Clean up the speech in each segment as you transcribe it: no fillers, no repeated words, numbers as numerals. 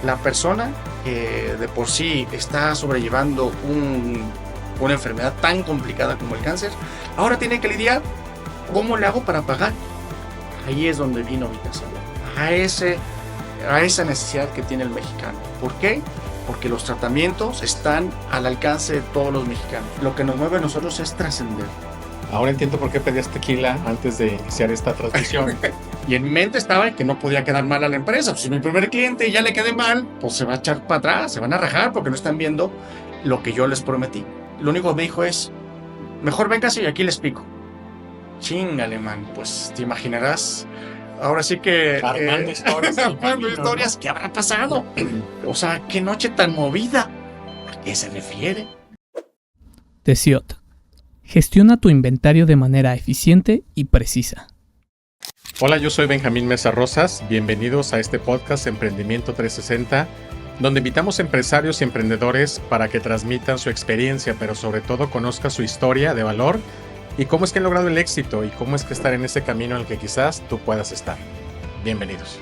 La persona que de por sí está sobrellevando una enfermedad tan complicada como el cáncer, ahora tiene que lidiar, ¿cómo le hago para pagar? Ahí es donde vino Vitasalud, a esa necesidad que tiene el mexicano. ¿Por qué? Porque los tratamientos están al alcance de todos los mexicanos. Lo que nos mueve a nosotros es trascender. Ahora entiendo por qué pedías tequila antes de iniciar esta transmisión. Y en mi mente estaba que no podía quedar mal a la empresa. Pues si mi primer cliente ya le quedé mal, pues se va a echar para atrás, se van a rajar porque no están viendo lo que yo les prometí. Lo único que me dijo es, mejor véngase y aquí les pico. Chingale, man, pues te imaginarás. Ahora sí que... Armando historias. Armando historias, ¿qué habrá pasado? O sea, qué noche tan movida. ¿A qué se refiere? Tesiot. Gestiona tu inventario de manera eficiente y precisa. Hola, yo soy Benjamín Mesa Rosas. Bienvenidos a este podcast Emprendimiento 360, donde invitamos empresarios y emprendedores para que transmitan su experiencia, pero sobre todo conozcan su historia de valor y cómo es que han logrado el éxito y cómo es que estar en ese camino en el que quizás tú puedas estar. Bienvenidos.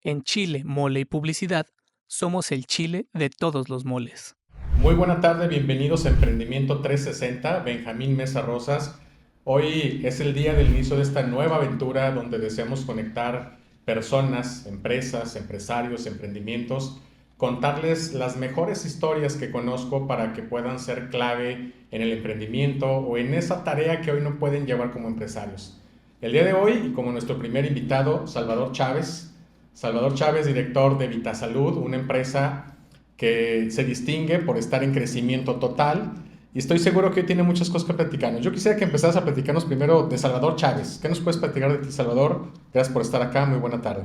En Chile, Mole y Publicidad, somos el Chile de todos los moles. Muy buena tarde, bienvenidos a Emprendimiento 360, Benjamín Mesa Rosas. Hoy es el día del inicio de esta nueva aventura donde deseamos conectar personas, empresas, empresarios, emprendimientos, contarles las mejores historias que conozco para que puedan ser clave en el emprendimiento o en esa tarea que hoy no pueden llevar como empresarios. El día de hoy, y como nuestro primer invitado, Salvador Chávez. Salvador Chávez, director de Vitasalud, una empresa que se distingue por estar en crecimiento total, y estoy seguro que hoy tiene muchas cosas que platicarnos. Yo quisiera que empezaras a platicarnos primero de Salvador Chávez. ¿Qué nos puedes platicar de ti, Salvador? Gracias por estar acá, muy buena tarde.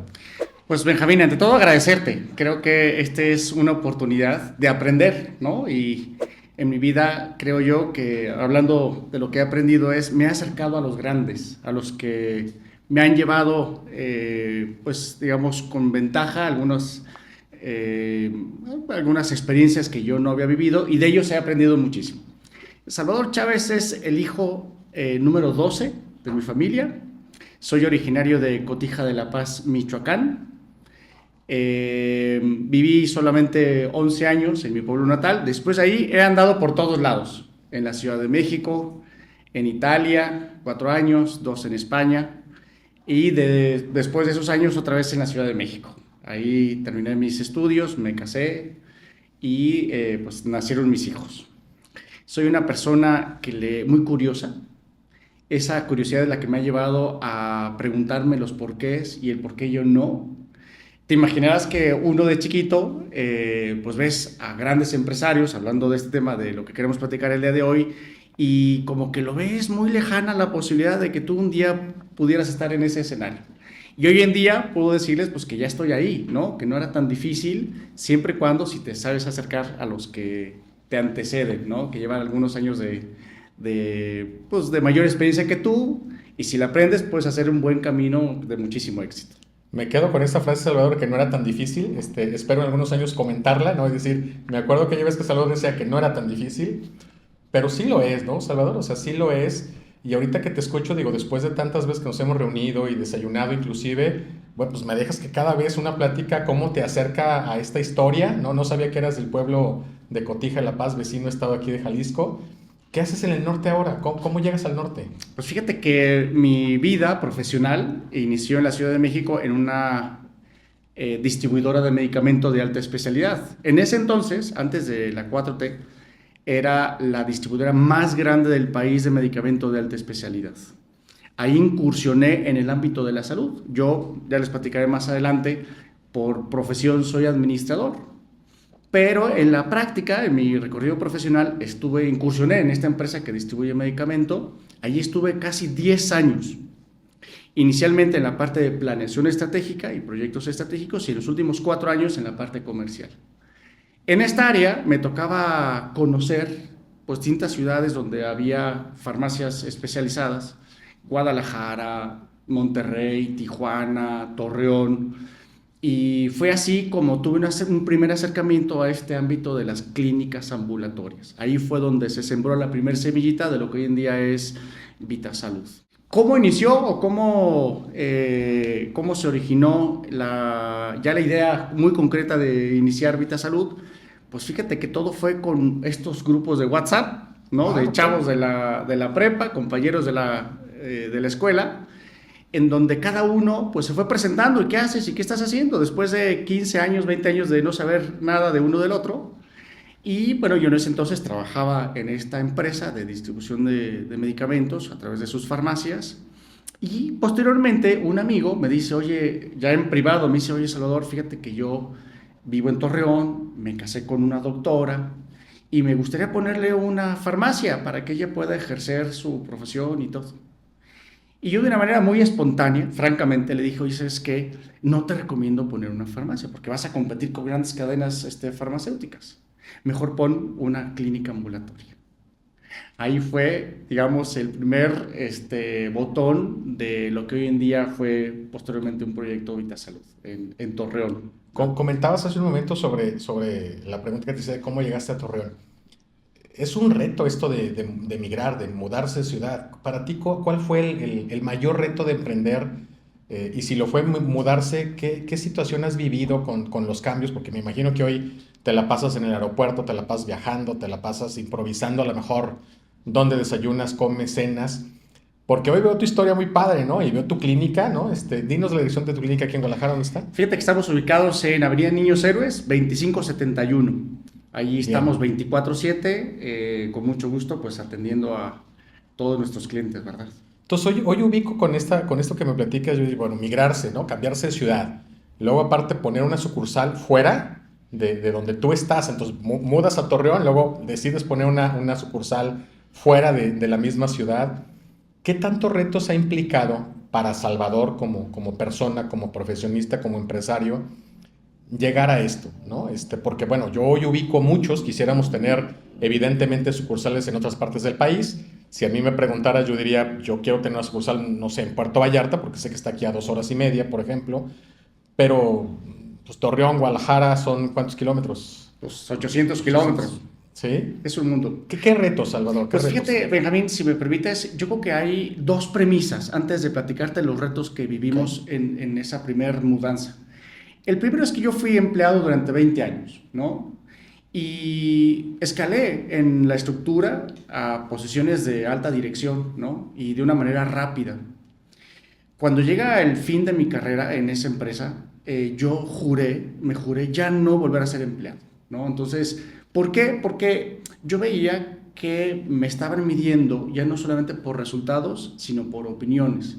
Pues Benjamín, ante todo agradecerte. Creo que esta es una oportunidad de aprender, ¿no? Y en mi vida creo yo que, hablando de lo que he aprendido, me he acercado a los grandes, a los que me han llevado, pues digamos, con ventaja algunas experiencias que yo no había vivido, y de ellos he aprendido muchísimo. Salvador Chávez es el hijo número 12 de mi familia. Soy originario de Cotija de la Paz, Michoacán. Viví solamente 11 años en mi pueblo natal. Después de ahí he andado por todos lados, en la Ciudad de México, en Italia, 4 años, 2 en España, y después de esos años otra vez en la Ciudad de México. Ahí terminé mis estudios, me casé y pues nacieron mis hijos. Soy una persona muy curiosa. Esa curiosidad es la que me ha llevado a preguntarme los porqués y el por qué yo no. Te imaginarás que uno de chiquito, pues ves a grandes empresarios hablando de este tema, de lo que queremos platicar el día de hoy, y como que lo ves muy lejana la posibilidad de que tú un día pudieras estar en ese escenario. Y hoy en día puedo decirles pues que ya estoy ahí, ¿no? Que no era tan difícil, siempre y cuando si te sabes acercar a los que te anteceden, ¿no? Que llevan algunos años de mayor experiencia que tú, y si la aprendes puedes hacer un buen camino de muchísimo éxito. Me quedo con esta frase, Salvador, que no era tan difícil. Espero en algunos años comentarla, ¿no? Es decir, me acuerdo que ya ves que Salvador decía que no era tan difícil, pero sí lo es, ¿no, Salvador? O sea, sí lo es. Y ahorita que te escucho, digo, después de tantas veces que nos hemos reunido y desayunado inclusive, bueno, pues me dejas que cada vez una plática cómo te acerca a esta historia, ¿no? No sabía que eras del pueblo de Cotija de la Paz, vecino estado aquí de Jalisco. ¿Qué haces en el norte ahora? ¿Cómo llegas al norte? Pues fíjate que mi vida profesional inició en la Ciudad de México en una distribuidora de medicamentos de alta especialidad. En ese entonces, antes de la 4T, era la distribuidora más grande del país de medicamentos de alta especialidad. Ahí incursioné en el ámbito de la salud. Yo, ya les platicaré más adelante, por profesión soy administrador, pero en la práctica, en mi recorrido profesional, incursioné en esta empresa que distribuye medicamento. Allí estuve casi 10 años. Inicialmente en la parte de planeación estratégica y proyectos estratégicos, y en los últimos 4 años en la parte comercial. En esta área me tocaba conocer pues, distintas ciudades donde había farmacias especializadas: Guadalajara, Monterrey, Tijuana, Torreón. Y fue así como tuve un primer acercamiento a este ámbito de las clínicas ambulatorias. Ahí fue donde se sembró la primera semillita de lo que hoy en día es Vitasalud. ¿Cómo inició o cómo se originó ya la idea muy concreta de iniciar Vitasalud? Pues fíjate que todo fue con estos grupos de WhatsApp, ¿no? De Ok. chavos de la prepa, compañeros de la escuela, en donde cada uno pues se fue presentando, ¿y qué haces? ¿Y qué estás haciendo? Después de 15 años, 20 años de no saber nada de uno del otro. Y bueno, yo en ese entonces trabajaba en esta empresa de distribución de medicamentos a través de sus farmacias. Y posteriormente un amigo me dice, oye, ya en privado, me dice, oye Salvador, fíjate que yo vivo en Torreón, me casé con una doctora y me gustaría ponerle una farmacia para que ella pueda ejercer su profesión y todo. Y yo de una manera muy espontánea, francamente, le dije, oye, ¿sabes qué? No te recomiendo poner una farmacia porque vas a competir con grandes cadenas farmacéuticas. Mejor pon una clínica ambulatoria. Ahí fue, digamos, el primer botón de lo que hoy en día fue posteriormente un proyecto Vitasalud en Torreón. Comentabas hace un momento sobre la pregunta que te hice de cómo llegaste a Torreón. Es un reto esto de migrar, de mudarse de ciudad. Para ti, ¿cuál fue el mayor reto de emprender? Y si lo fue mudarse, ¿qué situación has vivido con los cambios? Porque me imagino que hoy te la pasas en el aeropuerto, te la pasas viajando, te la pasas improvisando a lo mejor dónde desayunas, comes, cenas. Porque hoy veo tu historia muy padre, ¿no? Y veo tu clínica, ¿no? Dinos la dirección de tu clínica aquí en Guadalajara, ¿dónde está? Fíjate que estamos ubicados en Avenida Niños Héroes, 2571. Allí estamos 24/7, con mucho gusto, pues atendiendo a todos nuestros clientes, ¿verdad? Entonces, hoy ubico con esto que me platicas, yo digo, bueno, migrarse, ¿no? Cambiarse de ciudad. Luego, aparte, poner una sucursal fuera de donde tú estás. Entonces, mudas a Torreón, luego decides poner una sucursal fuera de la misma ciudad. ¿Qué tantos retos ha implicado para Salvador como persona, como profesionista, como empresario, llegar a esto, ¿no? Porque, bueno, yo hoy ubico muchos, quisiéramos tener, evidentemente, sucursales en otras partes del país. Si a mí me preguntaras, yo diría, yo quiero tener una sucursal, no sé, en Puerto Vallarta, porque sé que está aquí a 2 horas y media, por ejemplo, pero, pues, Torreón, Guadalajara, ¿son cuántos kilómetros? Pues 800 kilómetros. ¿Sí? Es un mundo. ¿Qué retos, Salvador? Pues fíjate, Benjamín, si me permites, yo creo que hay dos premisas antes de platicarte los retos que vivimos en esa primer mudanza. El primero es que yo fui empleado durante 20 años, ¿no? Y escalé en la estructura a posiciones de alta dirección, ¿no? Y de una manera rápida. Cuando llega el fin de mi carrera en esa empresa, me juré ya no volver a ser empleado, ¿no? Entonces, ¿por qué? Porque yo veía que me estaban midiendo ya no solamente por resultados, sino por opiniones.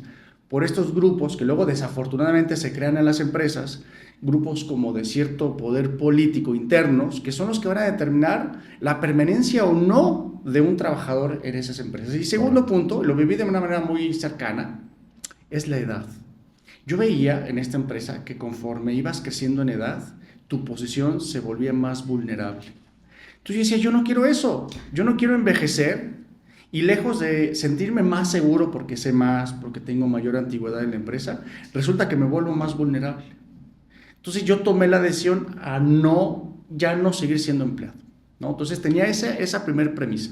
Por estos grupos que luego desafortunadamente se crean en las empresas, grupos como de cierto poder político internos, que son los que van a determinar la permanencia o no de un trabajador en esas empresas. Y segundo punto, lo viví de una manera muy cercana, es la edad. Yo veía en esta empresa que conforme ibas creciendo en edad, tu posición se volvía más vulnerable. Entonces yo decía, yo no quiero eso, yo no quiero envejecer y lejos de sentirme más seguro porque sé más, porque tengo mayor antigüedad en la empresa, resulta que me vuelvo más vulnerable. Entonces yo tomé la decisión a ya no seguir siendo empleado, ¿no? Entonces tenía esa primera premisa.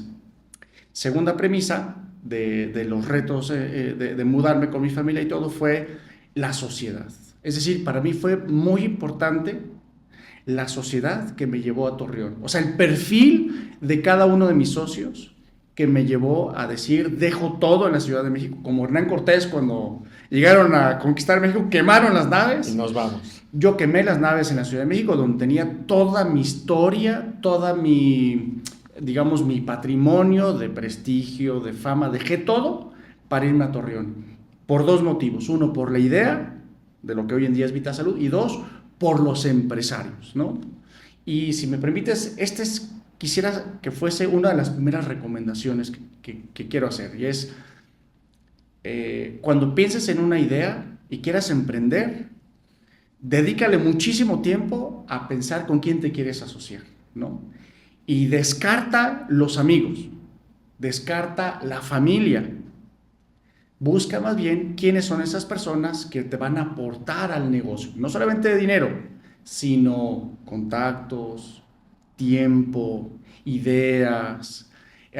Segunda premisa de los retos de mudarme con mi familia y todo fue la sociedad. Es decir, para mí fue muy importante la sociedad que me llevó a Torreón. O sea, el perfil de cada uno de mis socios que me llevó a decir, dejo todo en la Ciudad de México. Como Hernán Cortés, cuando llegaron a conquistar México, quemaron las naves. Y nos vamos. Yo quemé las naves en la Ciudad de México, donde tenía toda mi historia, toda digamos, mi patrimonio de prestigio, de fama. Dejé todo para irme a Torreón. Por dos motivos. Uno, por la idea de lo que hoy en día es Vitasalud. Y dos, por los empresarios, ¿no? Y si me permites, quisiera que fuese una de las primeras recomendaciones que quiero hacer. Y es, cuando pienses en una idea y quieras emprender, dedícale muchísimo tiempo a pensar con quién te quieres asociar, ¿no? Y descarta los amigos, descarta la familia. Busca más bien quiénes son esas personas que te van a aportar al negocio. No solamente dinero, sino contactos, tiempo, ideas,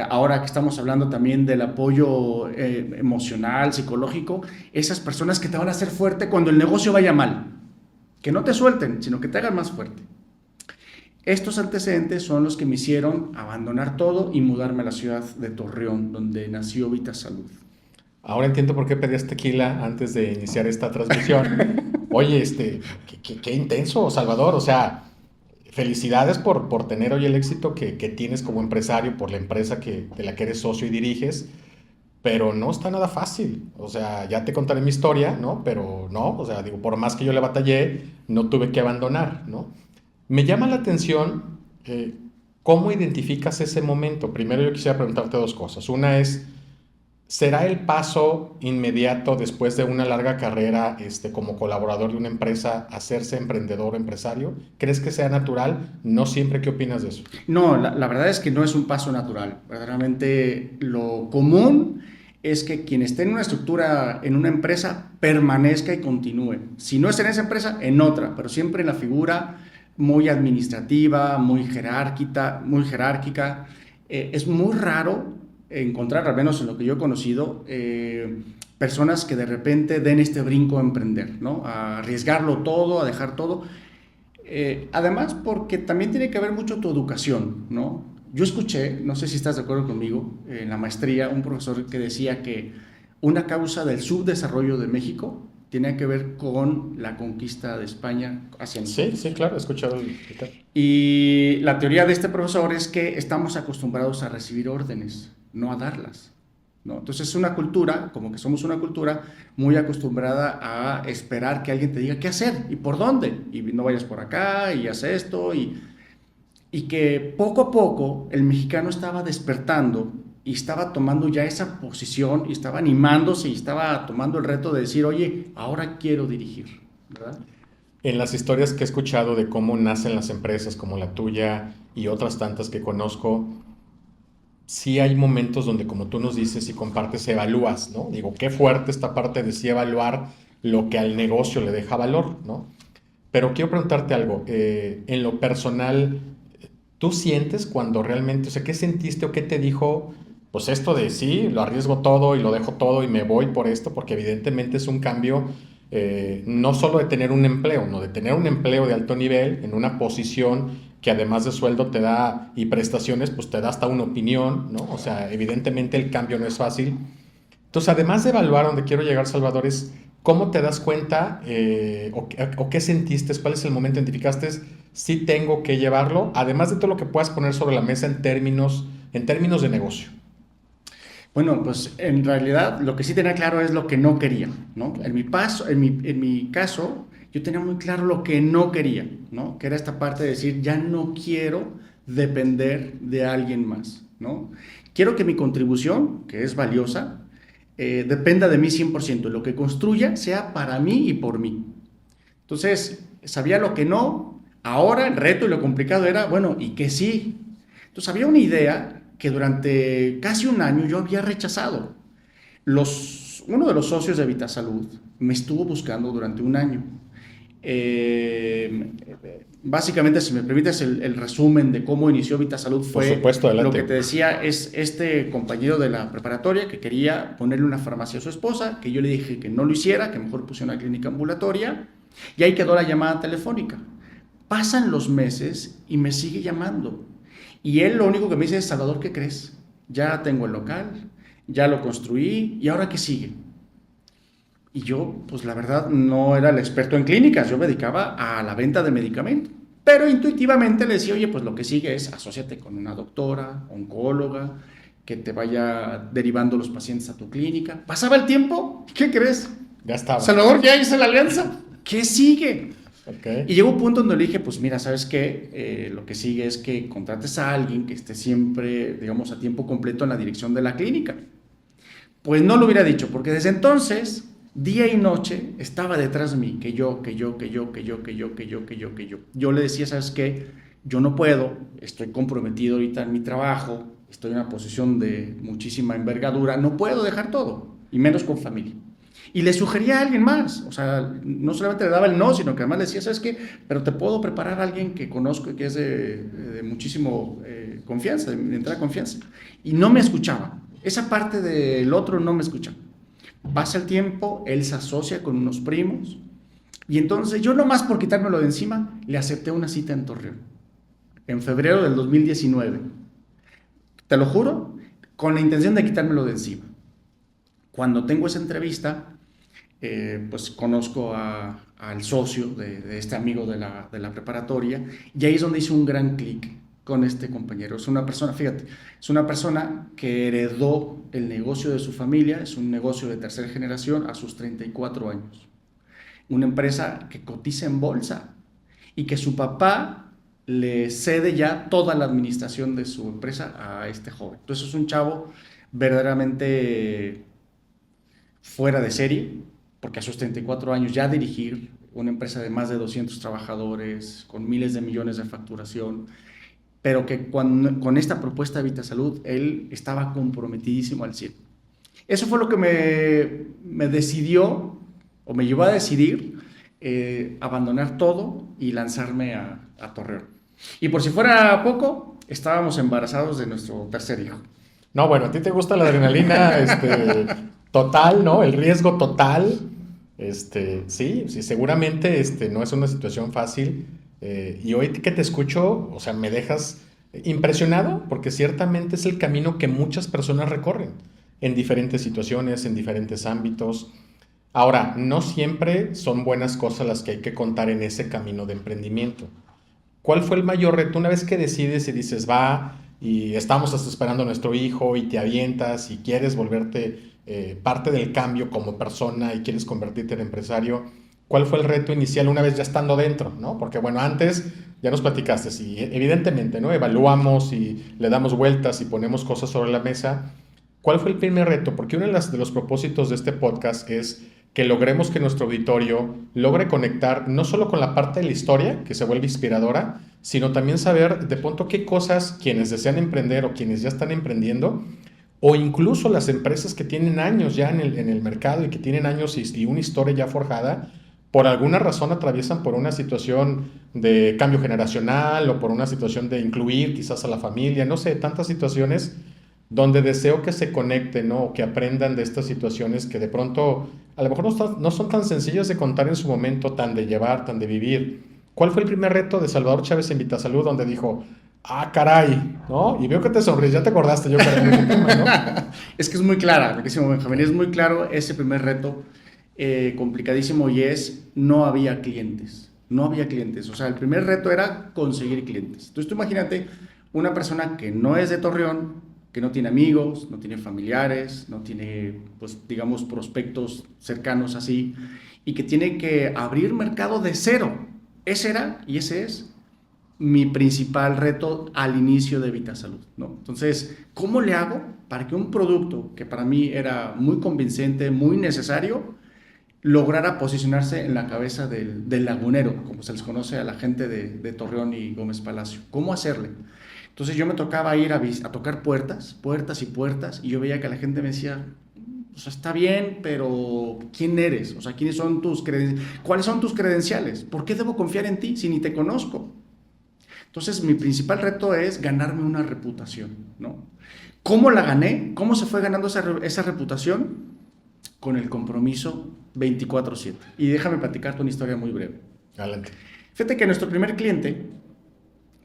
ahora que estamos hablando también del apoyo emocional, psicológico, esas personas que te van a hacer fuerte cuando el negocio vaya mal, que no te suelten, sino que te hagan más fuerte. Estos antecedentes son los que me hicieron abandonar todo y mudarme a la ciudad de Torreón, donde nació Vitasalud. Ahora entiendo por qué pedías tequila antes de iniciar esta transmisión. Oye, qué intenso, Salvador. O sea, felicidades por tener hoy el éxito que tienes como empresario, por la empresa de la que eres socio y diriges, pero no está nada fácil. O sea, ya te contaré mi historia, ¿no? Pero no, o sea, digo, por más que yo le batallé, no tuve que abandonar, ¿no? Me llama la atención cómo identificas ese momento. Primero yo quisiera preguntarte dos cosas. Una es, ¿será el paso inmediato después de una larga carrera como colaborador de una empresa hacerse emprendedor o empresario? ¿Crees que sea natural? No siempre. ¿Qué opinas de eso? No, la verdad es que no es un paso natural. Verdaderamente lo común es que quien esté en una estructura, en una empresa, permanezca y continúe. Si no es en esa empresa, en otra, pero siempre en la figura muy administrativa, muy jerárquica. Es muy raro encontrar, al menos en lo que yo he conocido, personas que de repente den este brinco a emprender, ¿no? A arriesgarlo todo, a dejar todo. Además, porque también tiene que ver mucho tu educación, ¿no? Yo escuché, no sé si estás de acuerdo conmigo, en la maestría, un profesor que decía que una causa del subdesarrollo de México tiene que ver con la conquista de España hacia nosotros. Sí, claro, he escuchado. Y la teoría de este profesor es que estamos acostumbrados a recibir órdenes, no a darlas, ¿no? Entonces es una cultura, como que somos una cultura muy acostumbrada a esperar que alguien te diga qué hacer y por dónde, y no vayas por acá y haz esto, y que poco a poco el mexicano estaba despertando y estaba tomando ya esa posición y estaba animándose y estaba tomando el reto de decir, oye, ahora quiero dirigir, ¿verdad? En las historias que he escuchado de cómo nacen las empresas como la tuya y otras tantas que conozco, sí hay momentos donde, como tú nos dices y compartes, evalúas, ¿no? Digo, qué fuerte esta parte de sí evaluar lo que al negocio le deja valor, ¿no? Pero quiero preguntarte algo, en lo personal, ¿tú sientes cuando realmente, o sea, qué sentiste o qué te dijo, pues esto de sí, lo arriesgo todo y lo dejo todo y me voy por esto? Porque evidentemente es un cambio no solo de tener un empleo, no, de tener un empleo de alto nivel en una posición que además de sueldo te da y prestaciones, pues te da hasta una opinión, ¿no? O sea, evidentemente el cambio no es fácil. Entonces, además de evaluar, donde quiero llegar, Salvador, es cómo te das cuenta o qué sentiste, cuál es el momento en que identificaste, sí tengo que llevarlo, además de todo lo que puedas poner sobre la mesa en términos de negocio. Bueno, pues en realidad lo que sí tenía claro es lo que no quería, ¿no? En mi caso, yo tenía muy claro lo que no quería, ¿no? Que era esta parte de decir, ya no quiero depender de alguien más, ¿no? Quiero que mi contribución, que es valiosa, dependa de mí 100%. Lo que construya sea para mí y por mí. Entonces, sabía lo que no. Ahora el reto y lo complicado era, bueno, ¿y qué sí? Entonces, había una idea que durante casi un año yo había rechazado. Uno de los socios de Vitasalud me estuvo buscando durante un año. Básicamente, si me permites el resumen de cómo inició Vitasalud, fue por supuesto, adelante. Lo que te decía, es este compañero de la preparatoria que quería ponerle una farmacia a su esposa, que yo le dije que no lo hiciera, que mejor pusiera una clínica ambulatoria, y ahí quedó la llamada telefónica. Pasan los meses y me sigue llamando. Y él lo único que me dice es, Salvador, ¿qué crees? Ya tengo el local, ya lo construí, ¿y ahora qué sigue? Y yo, pues la verdad, no era el experto en clínicas, yo me dedicaba a la venta de medicamentos. Pero intuitivamente le decía, oye, pues lo que sigue es asóciate con una doctora, oncóloga, que te vaya derivando los pacientes a tu clínica. Pasaba el tiempo, ¿qué crees? Ya estaba. Salvador, ya hice la alianza, ¿qué sigue? Okay. Y llegó un punto donde le dije, pues mira, ¿sabes qué? Lo que sigue es que contrates a alguien que esté siempre, digamos, a tiempo completo en la dirección de la clínica. Pues no lo hubiera dicho, porque desde entonces, día y noche, estaba detrás de mí, que yo. Yo le decía, ¿sabes qué? Yo no puedo, estoy comprometido ahorita en mi trabajo, estoy en una posición de muchísima envergadura, no puedo dejar todo, y menos con familia. Y le sugería a alguien más, o sea, no solamente le daba el no, sino que además le decía, ¿sabes qué? Pero te puedo preparar a alguien que conozco y que es de muchísimo confianza, de entrar a confianza. Y no me escuchaba. Esa parte del otro no me escuchaba. Pasa el tiempo, él se asocia con unos primos. Y entonces yo nomás por quitármelo de encima, le acepté una cita en Torreón. En febrero del 2019. Te lo juro, con la intención de quitármelo de encima. Cuando tengo esa entrevista, pues conozco al socio de este amigo de la preparatoria, y ahí es donde hice un gran clic con este compañero. Es una persona, fíjate, es una persona que heredó el negocio de su familia, es un negocio de tercera generación a sus 34 años. Una empresa que cotiza en bolsa y que su papá le cede ya toda la administración de su empresa a este joven. Entonces es un chavo verdaderamente fuera de serie, porque a sus 34 años ya dirigir una empresa de más de 200 trabajadores, con miles de millones de facturación, pero que con esta propuesta de Vitasalud, él estaba comprometidísimo al 100. Eso fue lo que me decidió, o me llevó a decidir, abandonar todo y lanzarme a Torreón. Y por si fuera poco, estábamos embarazados de nuestro tercer hijo. No, bueno, a ti te gusta la adrenalina total, ¿no? El riesgo total. Sí, seguramente no es una situación fácil. Y hoy que te escucho, o sea, me dejas impresionado, porque ciertamente es el camino que muchas personas recorren en diferentes situaciones, en diferentes ámbitos. Ahora, no siempre son buenas cosas las que hay que contar en ese camino de emprendimiento. ¿Cuál fue el mayor reto una vez que decides y dices, va, y estamos hasta esperando a nuestro hijo y te avientas y quieres volverte parte del cambio como persona y quieres convertirte en empresario? ¿Cuál fue el reto inicial una vez ya estando dentro, ¿no? Porque bueno, antes ya nos platicaste, y evidentemente, ¿no? Evaluamos y le damos vueltas y ponemos cosas sobre la mesa. ¿Cuál fue el primer reto? Porque uno de los propósitos de este podcast es que logremos que nuestro auditorio logre conectar no solo con la parte de la historia, que se vuelve inspiradora, sino también saber de pronto qué cosas quienes desean emprender o quienes ya están emprendiendo, o incluso las empresas que tienen años ya en el mercado y que tienen años y una historia ya forjada, por alguna razón atraviesan por una situación de cambio generacional o por una situación de incluir quizás a la familia, no sé, tantas situaciones donde deseo que se conecten, ¿no? O que aprendan de estas situaciones que de pronto a lo mejor no son tan sencillas de contar en su momento, tan de llevar, tan de vivir. ¿Cuál fue el primer reto de Salvador Chávez en Vitasalud donde dijo, ah, caray, ¿no? Y veo que te sonríes, ya te acordaste yo para ese tema, ¿no? Es que es muy clara, riquísimo Benjamín, es muy claro ese primer reto, complicadísimo, y es, no había clientes, o sea, el primer reto era conseguir clientes. Entonces tú imagínate una persona que no es de Torreón, que no tiene amigos, no tiene familiares, no tiene, pues, digamos, prospectos cercanos así, y que tiene que abrir mercado de cero. Ese era, y ese es, mi principal reto al inicio de Vitasalud, ¿no? Entonces, ¿cómo le hago para que un producto que para mí era muy convincente, muy necesario, lograra posicionarse en la cabeza del lagunero, como se les conoce a la gente de Torreón y Gómez Palacio? ¿Cómo hacerle? Entonces yo me tocaba ir a tocar puertas y puertas, y yo veía que la gente me decía, o sea, está bien, pero ¿quién eres? O sea, ¿cuáles son tus credenciales? ¿Por qué debo confiar en ti si ni te conozco? Entonces mi principal reto es ganarme una reputación, ¿no? ¿Cómo la gané? ¿Cómo se fue ganando esa reputación? Con el compromiso 24/7. Y déjame platicarte una historia muy breve. Adelante. Fíjate que nuestro primer cliente,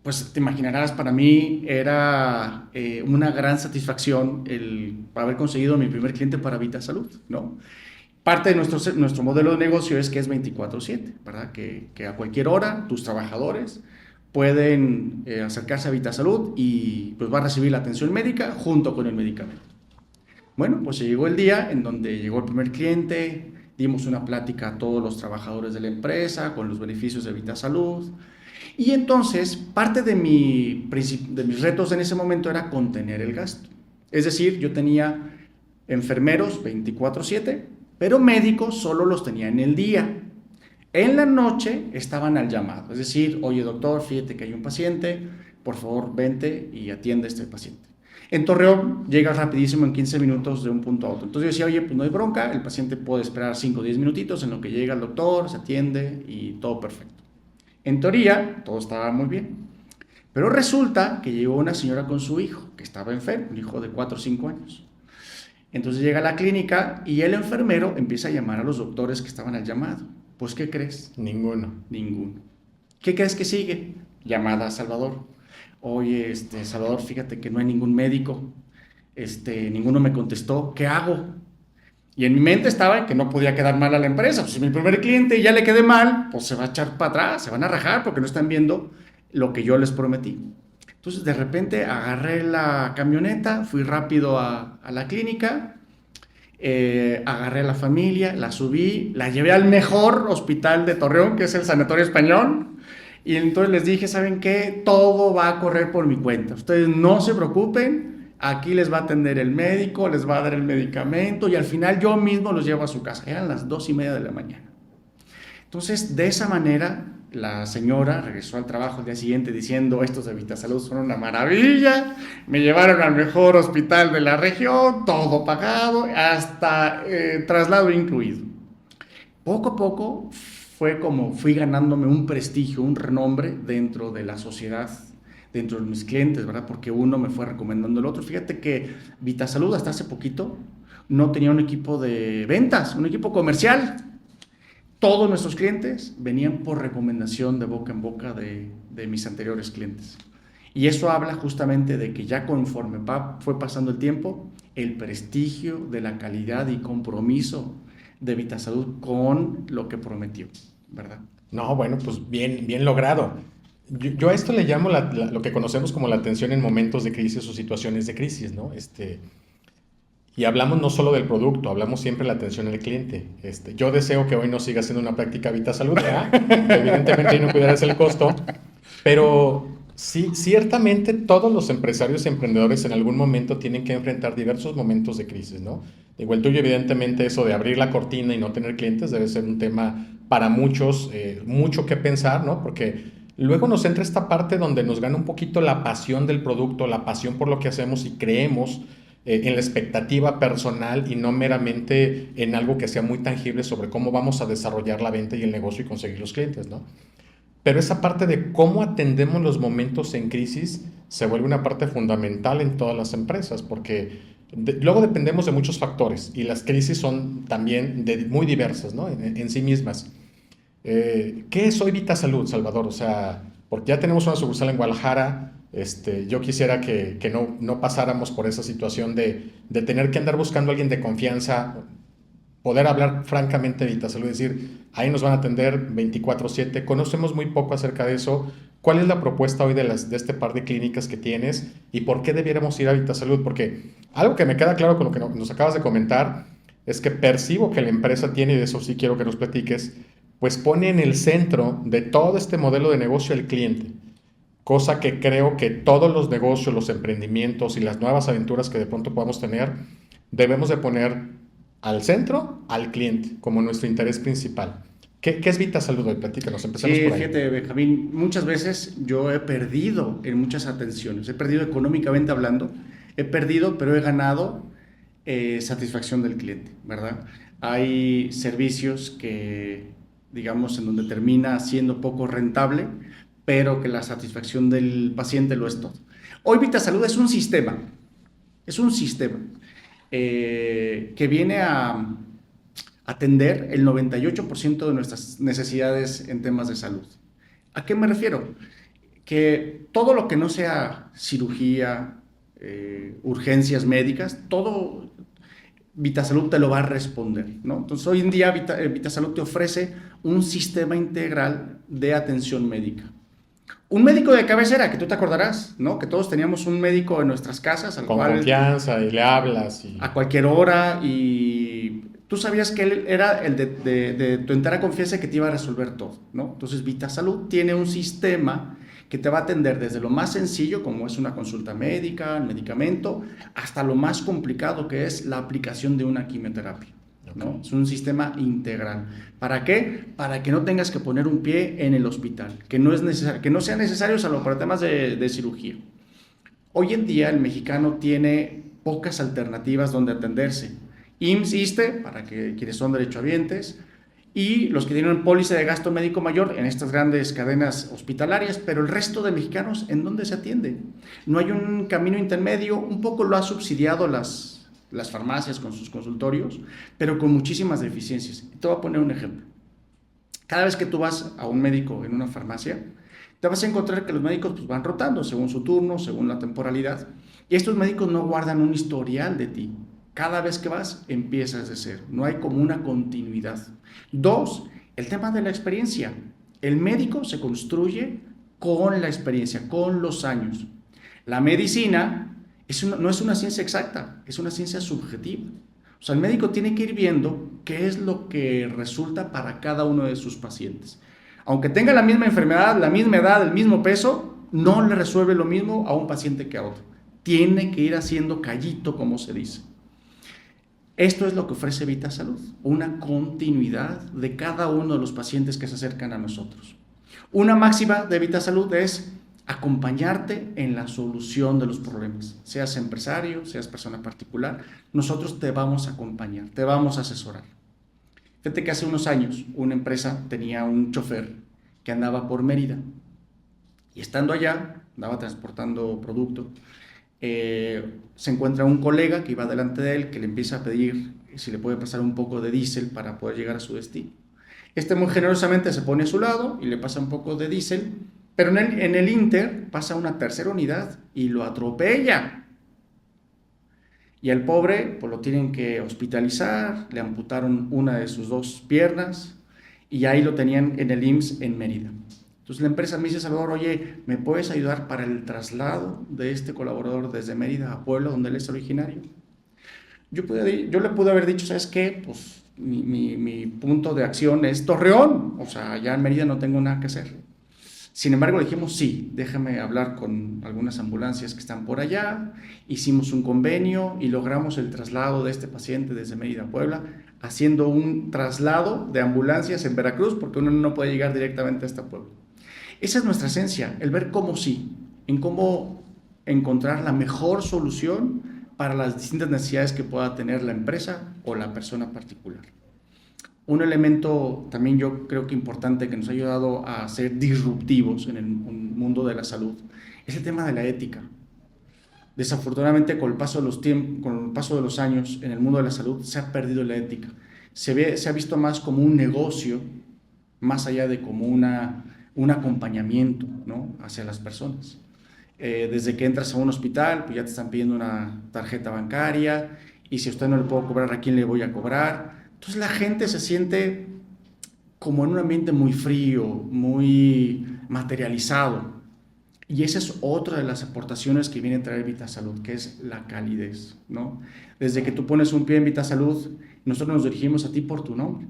pues te imaginarás, para mí era una gran satisfacción el haber conseguido mi primer cliente para Vitasalud, ¿no? Parte de nuestro modelo de negocio es que es 24/7, ¿verdad? Que a cualquier hora tus trabajadores pueden acercarse a Vitasalud y pues va a recibir la atención médica junto con el medicamento. Bueno, pues llegó el día en donde llegó el primer cliente, dimos una plática a todos los trabajadores de la empresa con los beneficios de Vitasalud. Y entonces, parte de mis retos en ese momento era contener el gasto. Es decir, yo tenía enfermeros 24/7, pero médicos solo los tenía en el día. En la noche estaban al llamado. Es decir, oye doctor, fíjate que hay un paciente, por favor vente y atiende a este paciente. En Torreón llegas rapidísimo en 15 minutos de un punto a otro. Entonces yo decía, oye, pues no hay bronca, el paciente puede esperar 5 o 10 minutitos en lo que llega el doctor, se atiende y todo perfecto. En teoría, todo estaba muy bien, Pero resulta que llegó una señora con su hijo, que estaba enfermo, un hijo de 4 o 5 años. Entonces llega a la clínica y el enfermero empieza a llamar a los doctores que estaban al llamado. Pues, ¿qué crees? Ninguno. Ninguno. ¿Qué crees que sigue? Llamada a Salvador. Oye, Salvador, fíjate que no hay ningún médico. Ninguno me contestó. ¿Qué hago? Y en mi mente estaba que no podía quedar mal a la empresa. Pues si mi primer cliente ya le quedé mal, pues se va a echar para atrás, se van a rajar porque no están viendo lo que yo les prometí. Entonces, de repente, agarré la camioneta, fui rápido a la clínica, agarré a la familia, la subí, la llevé al mejor hospital de Torreón, que es el Sanatorio Español, y entonces les dije, ¿saben qué? Todo va a correr por mi cuenta. Ustedes no se preocupen, aquí les va a atender el médico, les va a dar el medicamento, y al final yo mismo los llevo a su casa. Eran las 2:30 de la mañana. Entonces, de esa manera, la señora regresó al trabajo el día siguiente diciendo, estos de Vitasalud son una maravilla, me llevaron al mejor hospital de la región, todo pagado, hasta traslado incluido. Poco a poco fue como fui ganándome un prestigio, un renombre dentro de la sociedad, dentro de mis clientes, ¿verdad? Porque uno me fue recomendando el otro. Fíjate que Vitasalud hasta hace poquito no tenía un equipo de ventas, un equipo comercial. Todos nuestros clientes venían por recomendación de boca en boca de mis anteriores clientes. Y eso habla justamente de que ya conforme fue pasando el tiempo, el prestigio de la calidad y compromiso de Vitasalud con lo que prometió, ¿verdad? No, bueno, pues bien, bien logrado. Yo a esto le llamo lo que conocemos como la atención en momentos de crisis o situaciones de crisis, ¿no? Y hablamos no solo del producto, hablamos siempre de la atención al cliente. Yo deseo que hoy no siga siendo una práctica Vitasalud, ¿verdad? Evidentemente no cuidarse el costo, pero sí, ciertamente todos los empresarios y emprendedores en algún momento tienen que enfrentar diversos momentos de crisis, ¿no? Igual tuyo, evidentemente, eso de abrir la cortina y no tener clientes debe ser un tema para muchos, mucho que pensar, ¿no? Porque luego nos entra esta parte donde nos gana un poquito la pasión del producto, la pasión por lo que hacemos y creemos en la expectativa personal y no meramente en algo que sea muy tangible sobre cómo vamos a desarrollar la venta y el negocio y conseguir los clientes, ¿no? Pero esa parte de cómo atendemos los momentos en crisis se vuelve una parte fundamental en todas las empresas, porque luego dependemos de muchos factores y las crisis son también muy diversas, ¿no? En sí mismas. ¿Qué es hoy Vitasalud, Salvador? O sea, porque ya tenemos una sucursal en Guadalajara. Yo quisiera que no pasáramos por esa situación de tener que andar buscando a alguien de confianza, poder hablar francamente de Vitasalud, decir, ahí nos van a atender 24/7. Conocemos muy poco acerca de eso. ¿Cuál es la propuesta hoy de este par de clínicas que tienes y por qué debiéramos ir a Vitasalud? Porque algo que me queda claro con lo que nos acabas de comentar es que percibo que la empresa tiene, y de eso sí quiero que nos platiques, pues pone en el centro de todo este modelo de negocio el cliente. Cosa que creo que todos los negocios, los emprendimientos y las nuevas aventuras que de pronto podamos tener, debemos de poner al centro al cliente como nuestro interés principal. ¿Qué es Vitasalud hoy? Platícanos, empecemos por ahí. Fíjate, Benjamín, muchas veces yo he perdido en muchas atenciones, he perdido económicamente hablando, pero he ganado satisfacción del cliente, ¿verdad? Hay servicios que, digamos, en donde termina siendo poco rentable, pero que la satisfacción del paciente lo es todo. Hoy Vitasalud es un sistema que viene a atender el 98% de nuestras necesidades en temas de salud. ¿A qué me refiero? Que todo lo que no sea cirugía, urgencias médicas, todo Vitasalud te lo va a responder, ¿no? Entonces hoy en día Vitasalud te ofrece un sistema integral de atención médica. Un médico de cabecera, que tú te acordarás, ¿no? Que todos teníamos un médico en nuestras casas al con cual confianza y le hablas. A cualquier hora, y tú sabías que él era el de tu entera confianza, que te iba a resolver todo, ¿no? Entonces Vitasalud tiene un sistema que te va a atender desde lo más sencillo, como es una consulta médica, el medicamento, hasta lo más complicado, que es la aplicación de una quimioterapia, ¿no? Okay. Es un sistema integral. ¿Para qué? Para que no tengas que poner un pie en el hospital, que no sea necesario, salvo para temas de cirugía. Hoy en día el mexicano tiene pocas alternativas donde atenderse. IMSS, ISSSTE, para quienes son derechohabientes, y los que tienen póliza de gasto médico mayor en estas grandes cadenas hospitalarias, pero el resto de mexicanos, ¿en dónde se atiende? No hay un camino intermedio, un poco lo ha subsidiado las farmacias con sus consultorios, pero con muchísimas deficiencias. Te voy a poner un ejemplo. Cada vez que tú vas a un médico en una farmacia, te vas a encontrar que los médicos pues, van rotando según su turno, según la temporalidad, y estos médicos no guardan un historial de ti. Cada vez que vas, empiezas de cero. No hay como una continuidad. 2, el tema de la experiencia. El médico se construye con la experiencia, con los años. La medicina no es una ciencia exacta, es una ciencia subjetiva. O sea, el médico tiene que ir viendo qué es lo que resulta para cada uno de sus pacientes. Aunque tenga la misma enfermedad, la misma edad, el mismo peso, no le resuelve lo mismo a un paciente que a otro. Tiene que ir haciendo callito, como se dice. Esto es lo que ofrece VitaSalud, una continuidad de cada uno de los pacientes que se acercan a nosotros. Una máxima de VitaSalud es acompañarte en la solución de los problemas. Seas empresario, seas persona particular, nosotros te vamos a acompañar, te vamos a asesorar. Fíjate que hace unos años una empresa tenía un chofer que andaba por Mérida y estando allá, andaba transportando producto, se encuentra un colega que iba delante de él que le empieza a pedir si le puede pasar un poco de diésel para poder llegar a su destino. Este muy generosamente se pone a su lado y le pasa un poco de diésel, pero en el Inter pasa una tercera unidad y lo atropella. Y al pobre pues lo tienen que hospitalizar, le amputaron una de sus 2 piernas y ahí lo tenían en el IMSS en Mérida. Entonces la empresa me dice, Salvador, oye, ¿me puedes ayudar para el traslado de este colaborador desde Mérida a Puebla, donde él es originario? Yo le pude haber dicho, ¿sabes qué? Pues mi punto de acción es Torreón, o sea, allá en Mérida no tengo nada que hacer. Sin embargo, le dijimos, sí, déjame hablar con algunas ambulancias que están por allá, hicimos un convenio y logramos el traslado de este paciente desde Mérida a Puebla, haciendo un traslado de ambulancias en Veracruz, porque uno no puede llegar directamente hasta Puebla. Esa es nuestra esencia, el ver cómo sí, en cómo encontrar la mejor solución para las distintas necesidades que pueda tener la empresa o la persona particular. Un elemento también yo creo que importante que nos ha ayudado a ser disruptivos en el mundo de la salud es el tema de la ética. Desafortunadamente con el paso de los años en el mundo de la salud se ha perdido la ética. Se ha visto más como un negocio, más allá de como un acompañamiento, ¿no?, hacia las personas. Desde que entras a un hospital, pues ya te están pidiendo una tarjeta bancaria y si a usted no le puedo cobrar, ¿a quién le voy a cobrar? Entonces la gente se siente como en un ambiente muy frío, muy materializado. Y esa es otra de las aportaciones que viene a traer VitaSalud, que es la calidez, ¿no? Desde que tú pones un pie en VitaSalud, nosotros nos dirigimos a ti por tu nombre.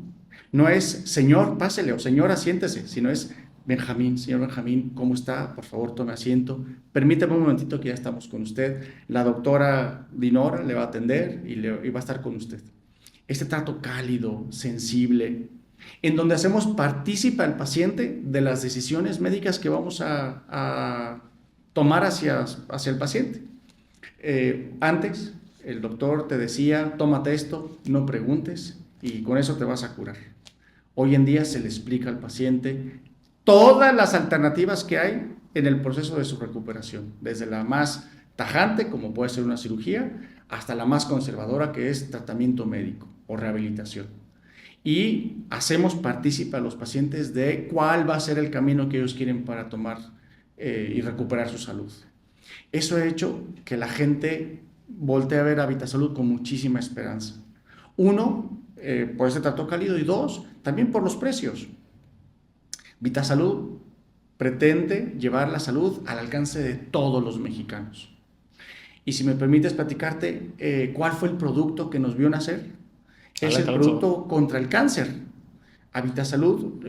No es, señor, pásele, o señora, siéntese, sino es, Benjamín, señor Benjamín, ¿cómo está? Por favor, tome asiento. Permítame un momentito que ya estamos con usted. La doctora Dinora le va a atender y va a estar con usted. Este trato cálido, sensible, en donde hacemos partícipe al paciente de las decisiones médicas que vamos a tomar hacia el paciente. Antes, el doctor te decía, tómate esto, no preguntes, y con eso te vas a curar. Hoy en día se le explica al paciente todas las alternativas que hay en el proceso de su recuperación, desde la más tajante, como puede ser una cirugía, hasta la más conservadora, que es tratamiento médico o rehabilitación. Y hacemos partícipe a los pacientes de cuál va a ser el camino que ellos quieren para tomar y recuperar su salud. Eso ha hecho que la gente voltee a ver a VitaSalud con muchísima esperanza. 1, por ese trato cálido, y 2, también por los precios. VitaSalud pretende llevar la salud al alcance de todos los mexicanos. Y si me permites platicarte, ¿cuál fue el producto que nos vio nacer? Es el producto contra el cáncer. A VitaSalud,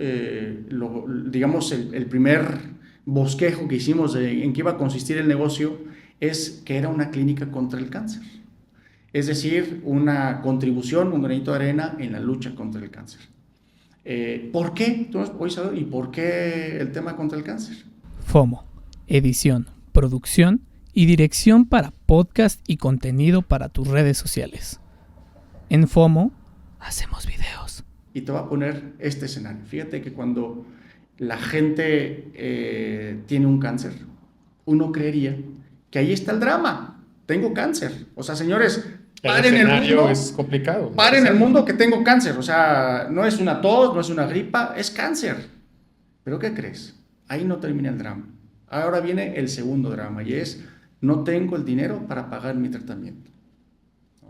digamos, el primer bosquejo que hicimos en qué iba a consistir el negocio es que era una clínica contra el cáncer. Es decir, una contribución, un granito de arena en la lucha contra el cáncer. ¿Por qué? Entonces, voy a saber, ¿y por qué el tema contra el cáncer? FOMO, edición, producción y dirección para podcast y contenido para tus redes sociales. En FOMO, hacemos videos. y te voy a poner este escenario. Fíjate que cuando la gente tiene un cáncer, uno creería que ahí está el drama. Tengo cáncer. O sea, señores, paren el mundo. Es complicado. Paren el mundo que tengo cáncer. O sea, no es una tos, no es una gripa, es cáncer. ¿Pero qué crees? Ahí no termina el drama. Ahora viene el segundo drama y es, no tengo el dinero para pagar mi tratamiento.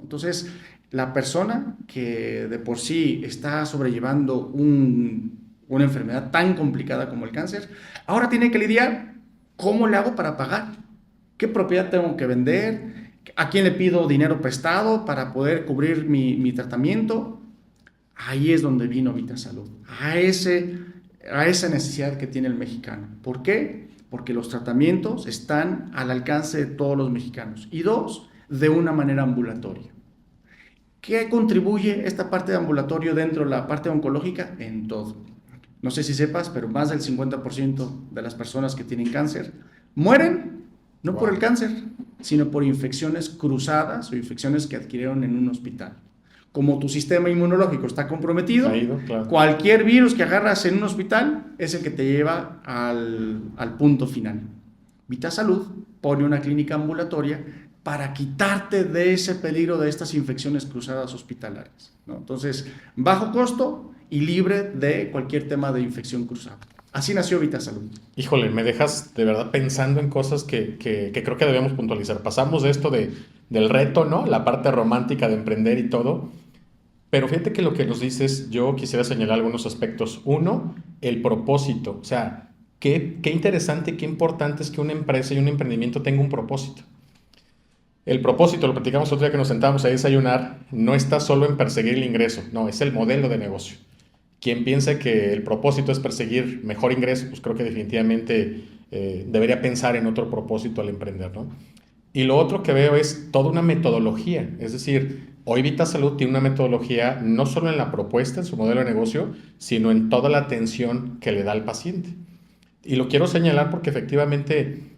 Entonces, la persona que de por sí está sobrellevando una enfermedad tan complicada como el cáncer, ahora tiene que lidiar, ¿cómo le hago para pagar? ¿Qué propiedad tengo que vender? ¿A quién le pido dinero prestado para poder cubrir mi tratamiento? Ahí es donde vino VitaSalud, a esa necesidad que tiene el mexicano. ¿Por qué? Porque los tratamientos están al alcance de todos los mexicanos. Y dos, de una manera ambulatoria. ¿Qué contribuye esta parte de ambulatorio dentro de la parte oncológica? En todo. No sé si sepas, pero más del 50% de las personas que tienen cáncer mueren no por el cáncer, sino por infecciones cruzadas o infecciones que adquirieron en un hospital. Como tu sistema inmunológico está comprometido, claro, cualquier virus que agarras en un hospital es el que te lleva al punto final. VitaSalud pone una clínica ambulatoria para quitarte de ese peligro de estas infecciones cruzadas hospitalarias, ¿no? Entonces, bajo costo y libre de cualquier tema de infección cruzada. Así nació VitaSalud. Híjole, me dejas de verdad pensando en cosas que creo que debemos puntualizar. Pasamos de esto del reto, ¿no? La parte romántica de emprender y todo. Pero fíjate que lo que nos dices, yo quisiera señalar algunos aspectos. Uno, el propósito. O sea, qué interesante, qué importante es que una empresa y un emprendimiento tenga un propósito. El propósito, lo platicamos otro día que nos sentábamos a desayunar, no está solo en perseguir el ingreso, no, es el modelo de negocio. Quien piensa que el propósito es perseguir mejor ingreso, pues creo que definitivamente debería pensar en otro propósito al emprender, ¿no? Y lo otro que veo es toda una metodología, es decir, hoy VitaSalud tiene una metodología no solo en la propuesta, en su modelo de negocio, sino en toda la atención que le da al paciente. Y lo quiero señalar porque efectivamente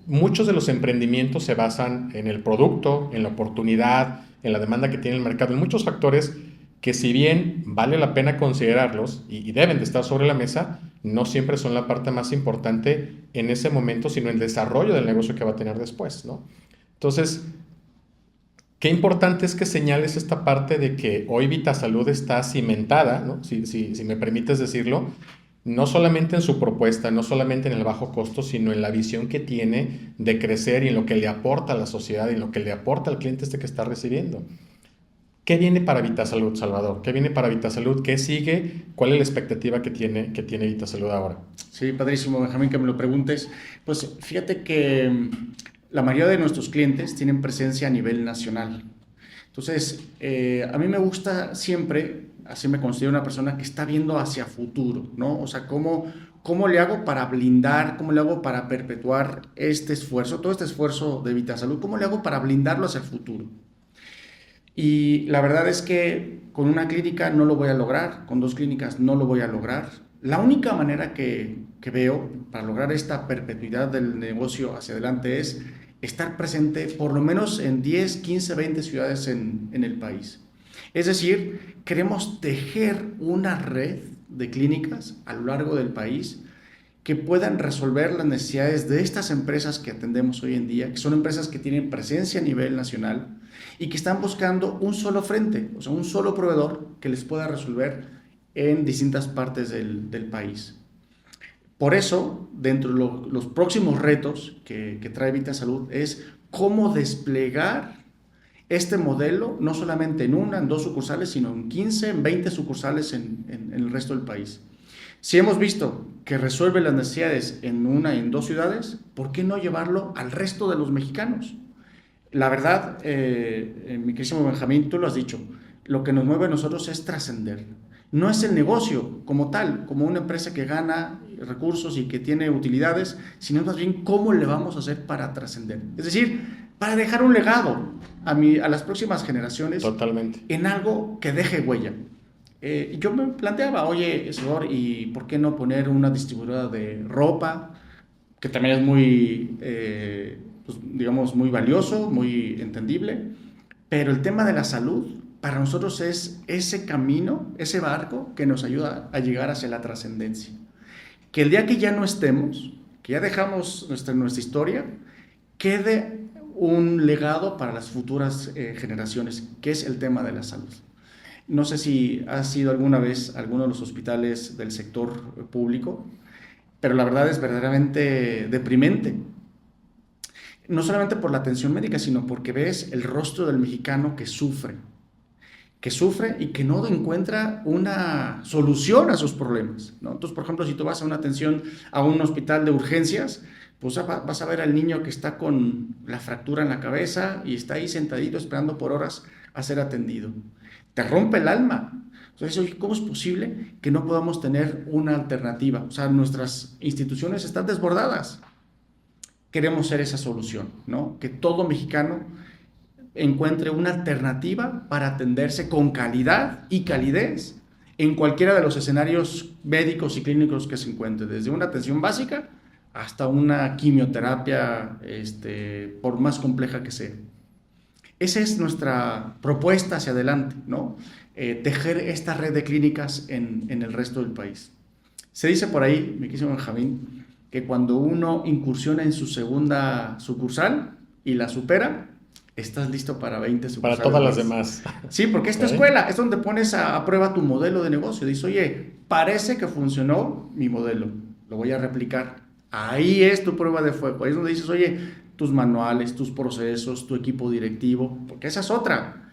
muchos de los emprendimientos se basan en el producto, en la oportunidad, en la demanda que tiene el mercado, en muchos factores que si bien vale la pena considerarlos y deben de estar sobre la mesa, no siempre son la parte más importante en ese momento, sino el desarrollo del negocio que va a tener después, ¿no? Entonces, qué importante es que señales esta parte de que hoy VitaSalud está cimentada, ¿no? Si me permites decirlo, no solamente en su propuesta, no solamente en el bajo costo, sino en la visión que tiene de crecer y en lo que le aporta a la sociedad y en lo que le aporta al cliente que está recibiendo. ¿Qué viene para VitaSalud, Salvador? ¿Qué viene para VitaSalud? ¿Qué sigue? ¿Cuál es la expectativa que tiene VitaSalud ahora? Sí, padrísimo, Benjamín, que me lo preguntes. Pues fíjate que la mayoría de nuestros clientes tienen presencia a nivel nacional. Entonces, a mí me gusta siempre, así me considero una persona que está viendo hacia futuro, ¿no? O sea, ¿cómo le hago para blindar, cómo le hago para perpetuar este esfuerzo, todo este esfuerzo de VitaSalud, cómo le hago para blindarlo hacia el futuro? Y la verdad es que con una clínica no lo voy a lograr, con 2 clínicas no lo voy a lograr. La única manera que veo para lograr esta perpetuidad del negocio hacia adelante es estar presente por lo menos en 10, 15, 20 ciudades en el país. Es decir, queremos tejer una red de clínicas a lo largo del país que puedan resolver las necesidades de estas empresas que atendemos hoy en día, que son empresas que tienen presencia a nivel nacional y que están buscando un solo frente, o sea, un solo proveedor que les pueda resolver en distintas partes del país. Por eso, dentro de los próximos retos que trae VitaSalud es cómo desplegar este modelo, no solamente en 1, en 2 sucursales, sino en 15, en 20 sucursales en el resto del país. Si hemos visto que resuelve las necesidades en 1 y en 2 ciudades, ¿por qué no llevarlo al resto de los mexicanos? La verdad, mi querísimo Benjamín, tú lo has dicho, lo que nos mueve a nosotros es trascender. No es el negocio como tal, como una empresa que gana recursos y que tiene utilidades, sino más bien cómo le vamos a hacer para trascender. Es decir, para dejar un legado a las próximas generaciones. Totalmente. En algo que deje huella. Yo me planteaba, oye, Salvador, ¿y por qué no poner una distribuidora de ropa? Que también es muy, pues, digamos, muy valioso, muy entendible. Pero el tema de la salud para nosotros es ese camino, ese barco que nos ayuda a llegar hacia la trascendencia. Que el día que ya no estemos, que ya dejamos nuestra historia, quede un legado para las futuras generaciones, que es el tema de la salud. No sé si has ido alguna vez a alguno de los hospitales del sector público, pero la verdad es verdaderamente deprimente. No solamente por la atención médica, sino porque ves el rostro del mexicano que sufre y que no encuentra una solución a sus problemas, ¿no? Entonces, por ejemplo, si tú vas a una atención a un hospital de urgencias, pues vas a ver al niño que está con la fractura en la cabeza y está ahí sentadito esperando por horas a ser atendido. Te rompe el alma. Entonces, oye, ¿cómo es posible que no podamos tener una alternativa? O sea, nuestras instituciones están desbordadas. Queremos ser esa solución, ¿no? Que todo mexicano encuentre una alternativa para atenderse con calidad y calidez en cualquiera de los escenarios médicos y clínicos que se encuentre, desde una atención básica hasta una quimioterapia, por más compleja que sea. Esa es nuestra propuesta hacia adelante, ¿no? Tejer esta red de clínicas en el resto del país. Se dice por ahí, mi querido Benjamín, que cuando uno incursiona en su segunda sucursal y la supera, estás listo para 20 sucursales. Para todas las demás. Sí, porque esta escuela es donde pones a prueba tu modelo de negocio. Dices, oye, parece que funcionó mi modelo, lo voy a replicar. Ahí es tu prueba de fuego. Ahí es donde dices, oye, tus manuales, tus procesos, tu equipo directivo, porque esa es otra.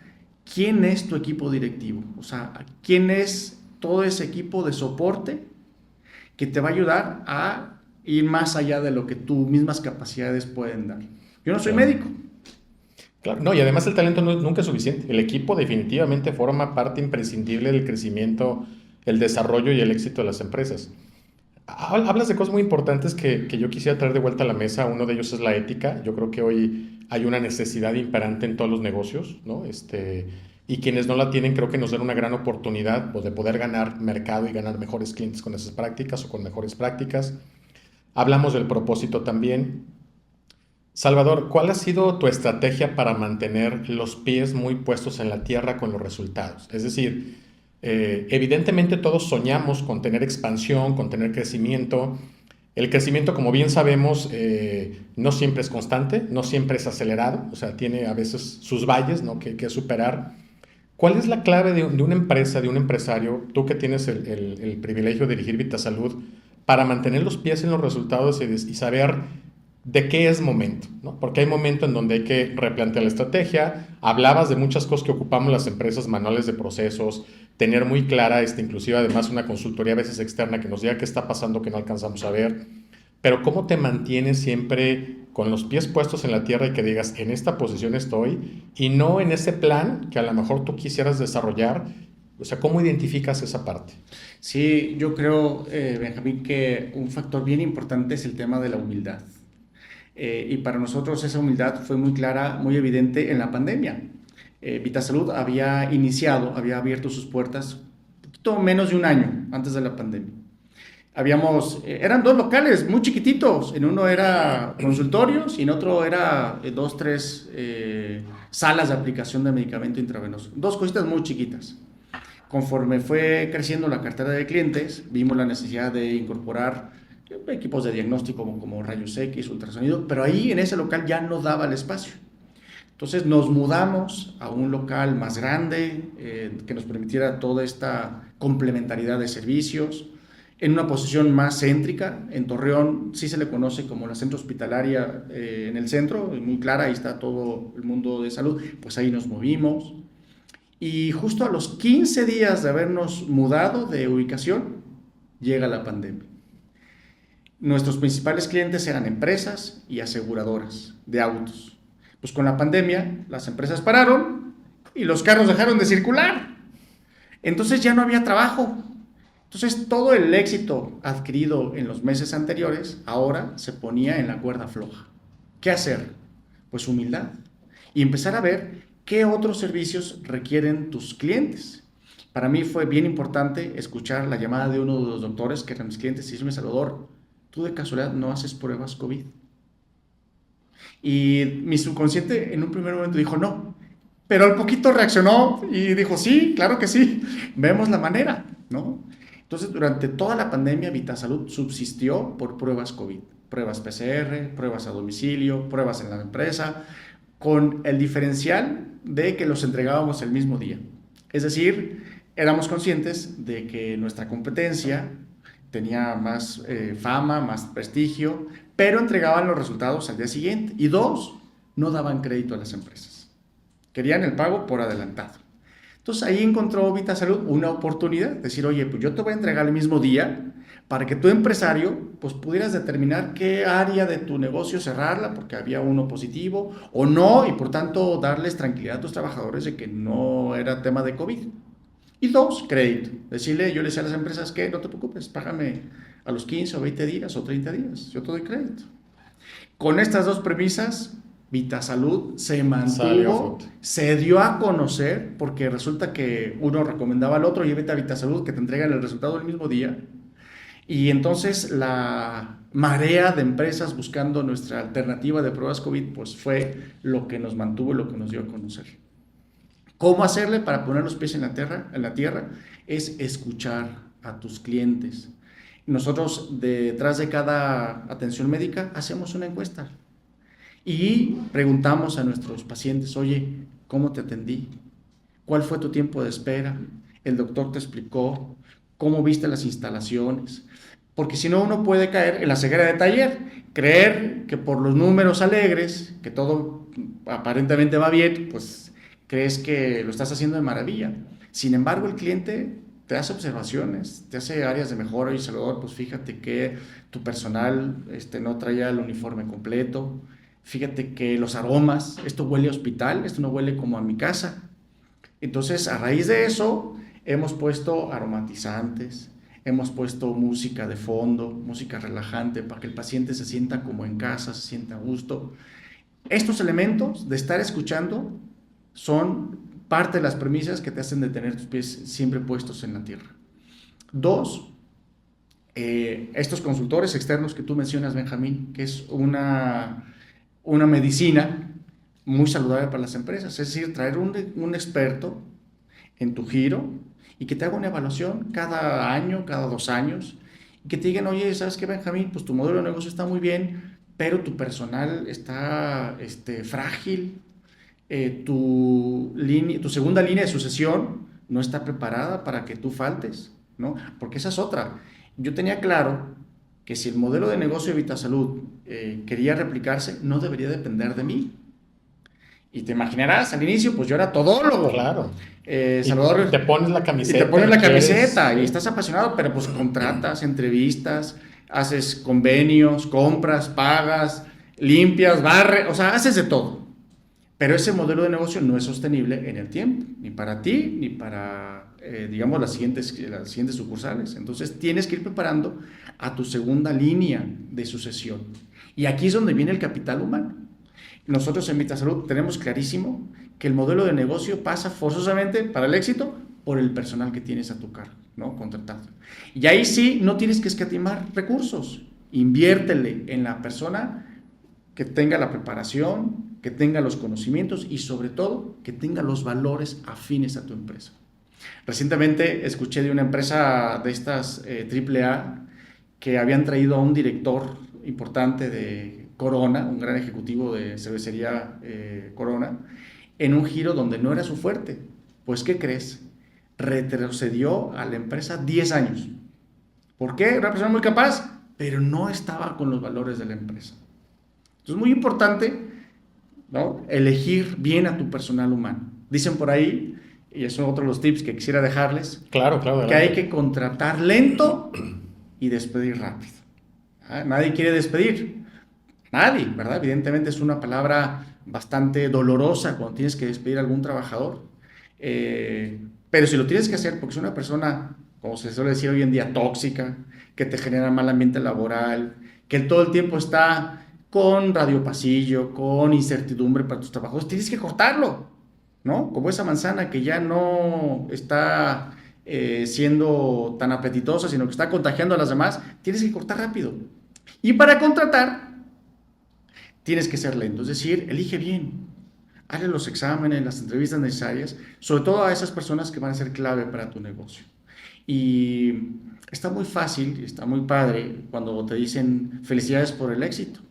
¿Quién es tu equipo directivo? O sea, ¿quién es todo ese equipo de soporte que te va a ayudar a ir más allá de lo que tus mismas capacidades pueden dar? Yo no soy médico. Claro, no, y además el talento nunca es suficiente. El equipo definitivamente forma parte imprescindible del crecimiento, el desarrollo y el éxito de las empresas. Hablas de cosas muy importantes que yo quisiera traer de vuelta a la mesa. Uno de ellos es la ética. Yo creo que hoy hay una necesidad imperante en todos los negocios, ¿no? Y quienes no la tienen, creo que nos dan una gran oportunidad, pues, de poder ganar mercado y ganar mejores clientes con esas prácticas o con mejores prácticas. Hablamos del propósito también. Salvador, ¿cuál ha sido tu estrategia para mantener los pies muy puestos en la tierra con los resultados? Es decir, evidentemente todos soñamos con tener expansión, con tener crecimiento. El crecimiento, como bien sabemos, no siempre es constante, no siempre es acelerado, o sea, tiene a veces sus valles, ¿no?, que superar. ¿Cuál es la clave de una empresa, de un empresario, tú que tienes el privilegio de dirigir Vitasalud, para mantener los pies en los resultados y saber de qué es momento, ¿no? Porque hay momento en donde hay que replantear la estrategia. Hablabas de muchas cosas que ocupamos las empresas, manuales de procesos, tener muy clara, inclusive además una consultoría a veces externa que nos diga qué está pasando que no alcanzamos a ver. Pero ¿cómo te mantienes siempre con los pies puestos en la tierra y que digas, en esta posición estoy, y no en ese plan que a lo mejor tú quisieras desarrollar? O sea, ¿cómo identificas esa parte? Sí, yo creo, Benjamín, que un factor bien importante es el tema de la humildad. Y para nosotros esa humildad fue muy clara, muy evidente en la pandemia. Vitasalud había abierto sus puertas un poquito menos de un año antes de la pandemia. Eran dos locales muy chiquititos, en uno era consultorios y en otro era 2, 3 salas de aplicación de medicamento intravenoso. Dos cositas muy chiquitas. Conforme fue creciendo la cartera de clientes, vimos la necesidad de incorporar equipos de diagnóstico como rayos X, ultrasonido, pero ahí en ese local ya no daba el espacio. Entonces nos mudamos a un local más grande que nos permitiera toda esta complementariedad de servicios, en una posición más céntrica. En Torreón sí se le conoce como la centro hospitalaria en el centro, muy clara, ahí está todo el mundo de salud, pues ahí nos movimos. Y justo a los 15 días de habernos mudado de ubicación, llega la pandemia. Nuestros principales clientes eran empresas y aseguradoras de autos. Pues con la pandemia las empresas pararon y los carros dejaron de circular. Entonces ya no había trabajo. Entonces todo el éxito adquirido en los meses anteriores ahora se ponía en la cuerda floja. ¿Qué hacer? Pues humildad y empezar a ver qué otros servicios requieren tus clientes. Para mí fue bien importante escuchar la llamada de uno de los doctores que eran mis clientes y decirme, Salvador, ¿tú de casualidad no haces pruebas COVID? Y mi subconsciente en un primer momento dijo, no, Pero al poquito reaccionó y dijo, sí, claro que sí, vemos la manera, ¿no? Entonces, durante toda la pandemia, Vitasalud subsistió por pruebas COVID, pruebas PCR, pruebas a domicilio, pruebas en la empresa, con el diferencial de que los entregábamos el mismo día. Es decir, éramos conscientes de que nuestra competencia tenía más fama, más prestigio, pero entregaban los resultados al día siguiente. Y dos, no daban crédito a las empresas. Querían el pago por adelantado. Entonces ahí encontró Vitasalud una oportunidad, decir, oye, pues yo te voy a entregar el mismo día para que tu empresario pues pudieras determinar qué área de tu negocio cerrarla porque había uno positivo o no, y por tanto darles tranquilidad a tus trabajadores de que no era tema de COVID. Y dos, crédito. Decirle, yo le decía a las empresas que no te preocupes, págame a los 15 o 20 días o 30 días, yo te doy crédito. Con estas dos premisas, Vitasalud se mantuvo, se dio a conocer, porque resulta que uno recomendaba al otro, y vete a Vitasalud que te entregan el resultado el mismo día. Y entonces la marea de empresas buscando nuestra alternativa de pruebas COVID, pues fue lo que nos mantuvo y lo que nos dio a conocer. ¿Cómo hacerle para poner los pies en la tierra? Es escuchar a tus clientes. Nosotros, detrás de cada atención médica, hacemos una encuesta y preguntamos a nuestros pacientes, oye, ¿cómo te atendí? ¿Cuál fue tu tiempo de espera? ¿El doctor te explicó? ¿Cómo viste las instalaciones? Porque si no, uno puede caer en la ceguera de taller, creer que por los números alegres, que todo aparentemente va bien, pues crees que lo estás haciendo de maravilla. Sin embargo, el cliente te hace observaciones, te hace áreas de mejora. Y Salvador, pues fíjate que tu personal no traía el uniforme completo, fíjate que los aromas, esto huele a hospital, esto no huele como a mi casa. Entonces, a raíz de eso, hemos puesto aromatizantes, hemos puesto música de fondo, música relajante, para que el paciente se sienta como en casa, se sienta a gusto. Estos elementos de estar escuchando son parte de las premisas que te hacen de tener tus pies siempre puestos en la tierra. Dos, estos consultores externos que tú mencionas, Benjamín, que es una medicina muy saludable para las empresas, es decir, traer un experto en tu giro y que te haga una evaluación cada año, cada 2 años, y que te digan, oye, ¿sabes qué, Benjamín? Pues tu modelo de negocio está muy bien, pero tu personal está frágil, tu segunda línea de sucesión no está preparada para que tú faltes, ¿no? Porque esa es otra. Yo tenía claro que si el modelo de negocio de Vitasalud quería replicarse, no debería depender de mí. Y te imaginarás, al inicio, pues yo era todólogo. Claro. Salvador, y te pones la camiseta. Y te pones la camiseta y estás apasionado, pero pues contratas, entrevistas, haces convenios, compras, pagas, limpias, barres, o sea, haces de todo. Pero ese modelo de negocio no es sostenible en el tiempo, ni para ti, ni para, digamos, las siguientes sucursales. Entonces tienes que ir preparando a tu segunda línea de sucesión. Y aquí es donde viene el capital humano. Nosotros en Vitasalud tenemos clarísimo que el modelo de negocio pasa forzosamente para el éxito por el personal que tienes a tu cargo, ¿no? Contratado. Y ahí sí no tienes que escatimar recursos. Inviértele en la persona que tenga la preparación, que tenga los conocimientos y sobre todo que tenga los valores afines a tu empresa. Recientemente escuché de una empresa de estas AAA que habían traído a un director importante de Corona, un gran ejecutivo de cervecería Corona, en un giro donde no era su fuerte. Pues, ¿qué crees? Retrocedió a la empresa 10 años. ¿Por qué? Era una persona muy capaz, pero no estaba con los valores de la empresa. Entonces, es muy importante, ¿no?, elegir bien a tu personal humano. Dicen por ahí, y eso es otro de los tips que quisiera dejarles, claro, que hay que contratar lento y despedir rápido. Nadie quiere despedir. Nadie, ¿verdad? Evidentemente es una palabra bastante dolorosa cuando tienes que despedir a algún trabajador. Pero si lo tienes que hacer porque es una persona, como se suele decir hoy en día, tóxica, que te genera mal ambiente laboral, que todo el tiempo está con radio pasillo, con incertidumbre para tus trabajadores, tienes que cortarlo, ¿no? Como esa manzana que ya no está siendo tan apetitosa, sino que está contagiando a las demás, tienes que cortar rápido. Y para contratar, tienes que ser lento, es decir, elige bien. hazle los exámenes, las entrevistas necesarias, sobre todo a esas personas que van a ser clave para tu negocio. Y está muy fácil, está muy padre cuando te dicen felicidades por el éxito.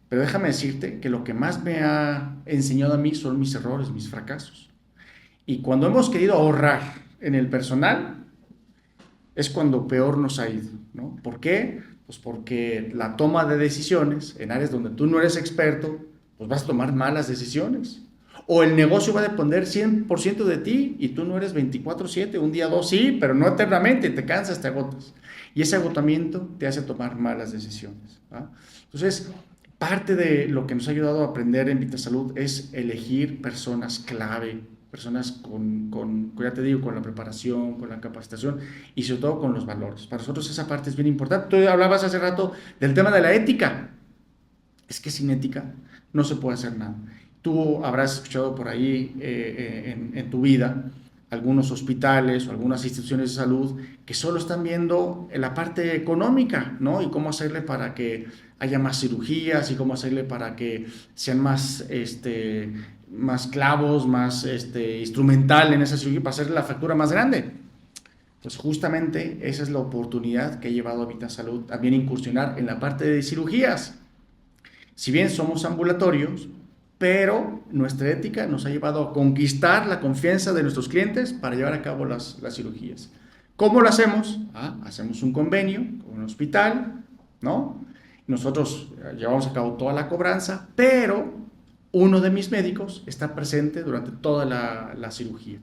Pero déjame decirte que lo que más me ha enseñado a mí son mis errores, mis fracasos. Y cuando hemos querido ahorrar en el personal, es cuando peor nos ha ido, ¿no? ¿Por qué? Pues porque la toma de decisiones en áreas donde tú no eres experto, pues vas a tomar malas decisiones. O el negocio va a depender 100% de ti y tú no eres 24/7, un día, dos, sí, pero no eternamente, te cansas, te agotas. Y ese agotamiento te hace tomar malas decisiones, ¿va? Entonces, parte de lo que nos ha ayudado a aprender en Vitasalud es elegir personas clave, personas ya te digo, con la preparación, con la capacitación y sobre todo con los valores. Para nosotros esa parte es bien importante. Tú hablabas hace rato del tema de la ética. Es que sin ética no se puede hacer nada. Tú habrás escuchado por ahí en tu vida algunos hospitales o algunas instituciones de salud que solo están viendo la parte económica, ¿no? Y cómo hacerle para que haya más cirugías y cómo hacerle para que sean más clavos, más instrumental en esa cirugía, para hacerle la factura más grande. Pues justamente esa es la oportunidad que ha llevado a Vitasalud también a incursionar en la parte de cirugías. Si bien somos ambulatorios, pero nuestra ética nos ha llevado a conquistar la confianza de nuestros clientes para llevar a cabo las cirugías. ¿Cómo lo hacemos? Hacemos un convenio con un hospital, ¿no? Nosotros llevamos a cabo toda la cobranza, pero uno de mis médicos está presente durante toda la cirugía.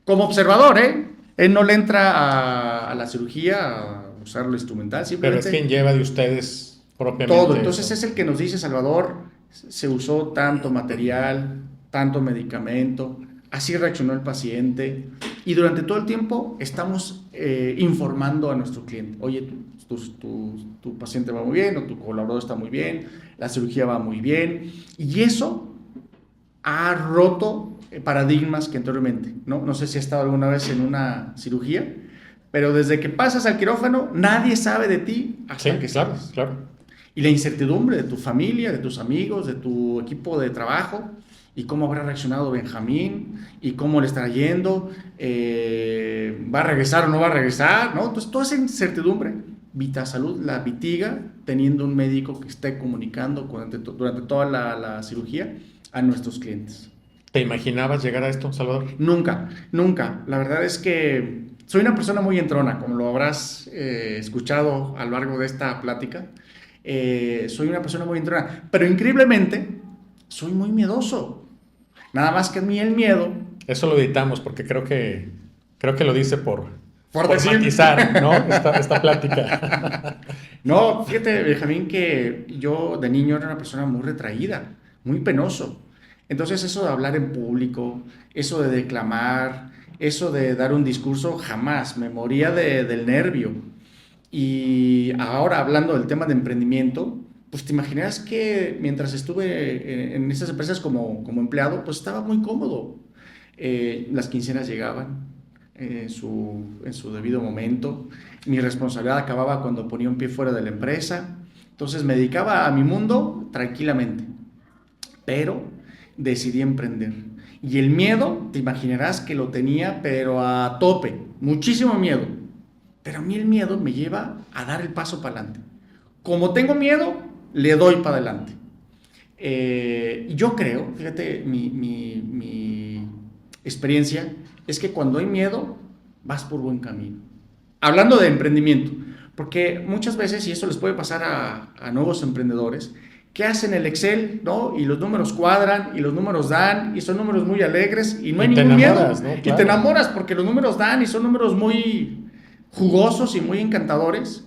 Como observador, ¿eh? Él no le entra a la cirugía a usar lo instrumental, simplemente... Pero es quien lleva de ustedes propiamente todo. Entonces eso. es el que nos dice, Salvador, se usó tanto material, tanto medicamento, así reaccionó el paciente y durante todo el tiempo estamos informando a nuestro cliente. Oye, tu paciente va muy bien o tu colaborador está muy bien, la cirugía va muy bien y eso ha roto paradigmas que anteriormente, ¿no? No sé si has estado alguna vez en una cirugía, pero desde que pasas al quirófano nadie sabe de ti hasta que claro, sales. claro. Y la incertidumbre de tu familia, de tus amigos, de tu equipo de trabajo, y cómo habrá reaccionado Benjamín, y cómo le estará yendo, va a regresar o no va a regresar, ¿no? Entonces, toda esa incertidumbre, Vitasalud la mitiga teniendo un médico que esté comunicando durante toda la cirugía a nuestros clientes. ¿Te imaginabas llegar a esto, Salvador? Nunca, nunca. La verdad es que soy una persona muy entrona, como lo habrás escuchado a lo largo de esta plática. Soy una persona muy entrona, pero increíblemente soy muy miedoso. Nada más que a mí el miedo... Eso lo editamos porque creo que lo dice por decir... matizar, ¿no? esta plática. No, fíjate, Benjamín, que yo de niño era una persona muy retraída, muy penoso. Entonces eso de hablar en público, eso de declamar, eso de dar un discurso, jamás. Me moría del nervio. Y ahora hablando del tema de emprendimiento, pues te imaginarás que mientras estuve en esas empresas como empleado, pues estaba muy cómodo. Las quincenas llegaban en su debido momento. Mi responsabilidad acababa cuando ponía un pie fuera de la empresa. Entonces me dedicaba a mi mundo tranquilamente. Pero decidí emprender. Y el miedo, te imaginarás que lo tenía, pero a tope. Muchísimo miedo. Pero a mí el miedo me lleva a dar el paso para adelante. Como tengo miedo, le doy para adelante. Yo creo, fíjate, mi experiencia es que cuando hay miedo, vas por buen camino. Hablando de emprendimiento, porque muchas veces, y eso les puede pasar a nuevos emprendedores, que hacen el Excel, ¿no? Y los números cuadran, y los números dan, y son números muy alegres, y no hay ningún miedo. ¿No? Claro. Y te enamoras porque los números dan, y son números muy jugosos y muy encantadores,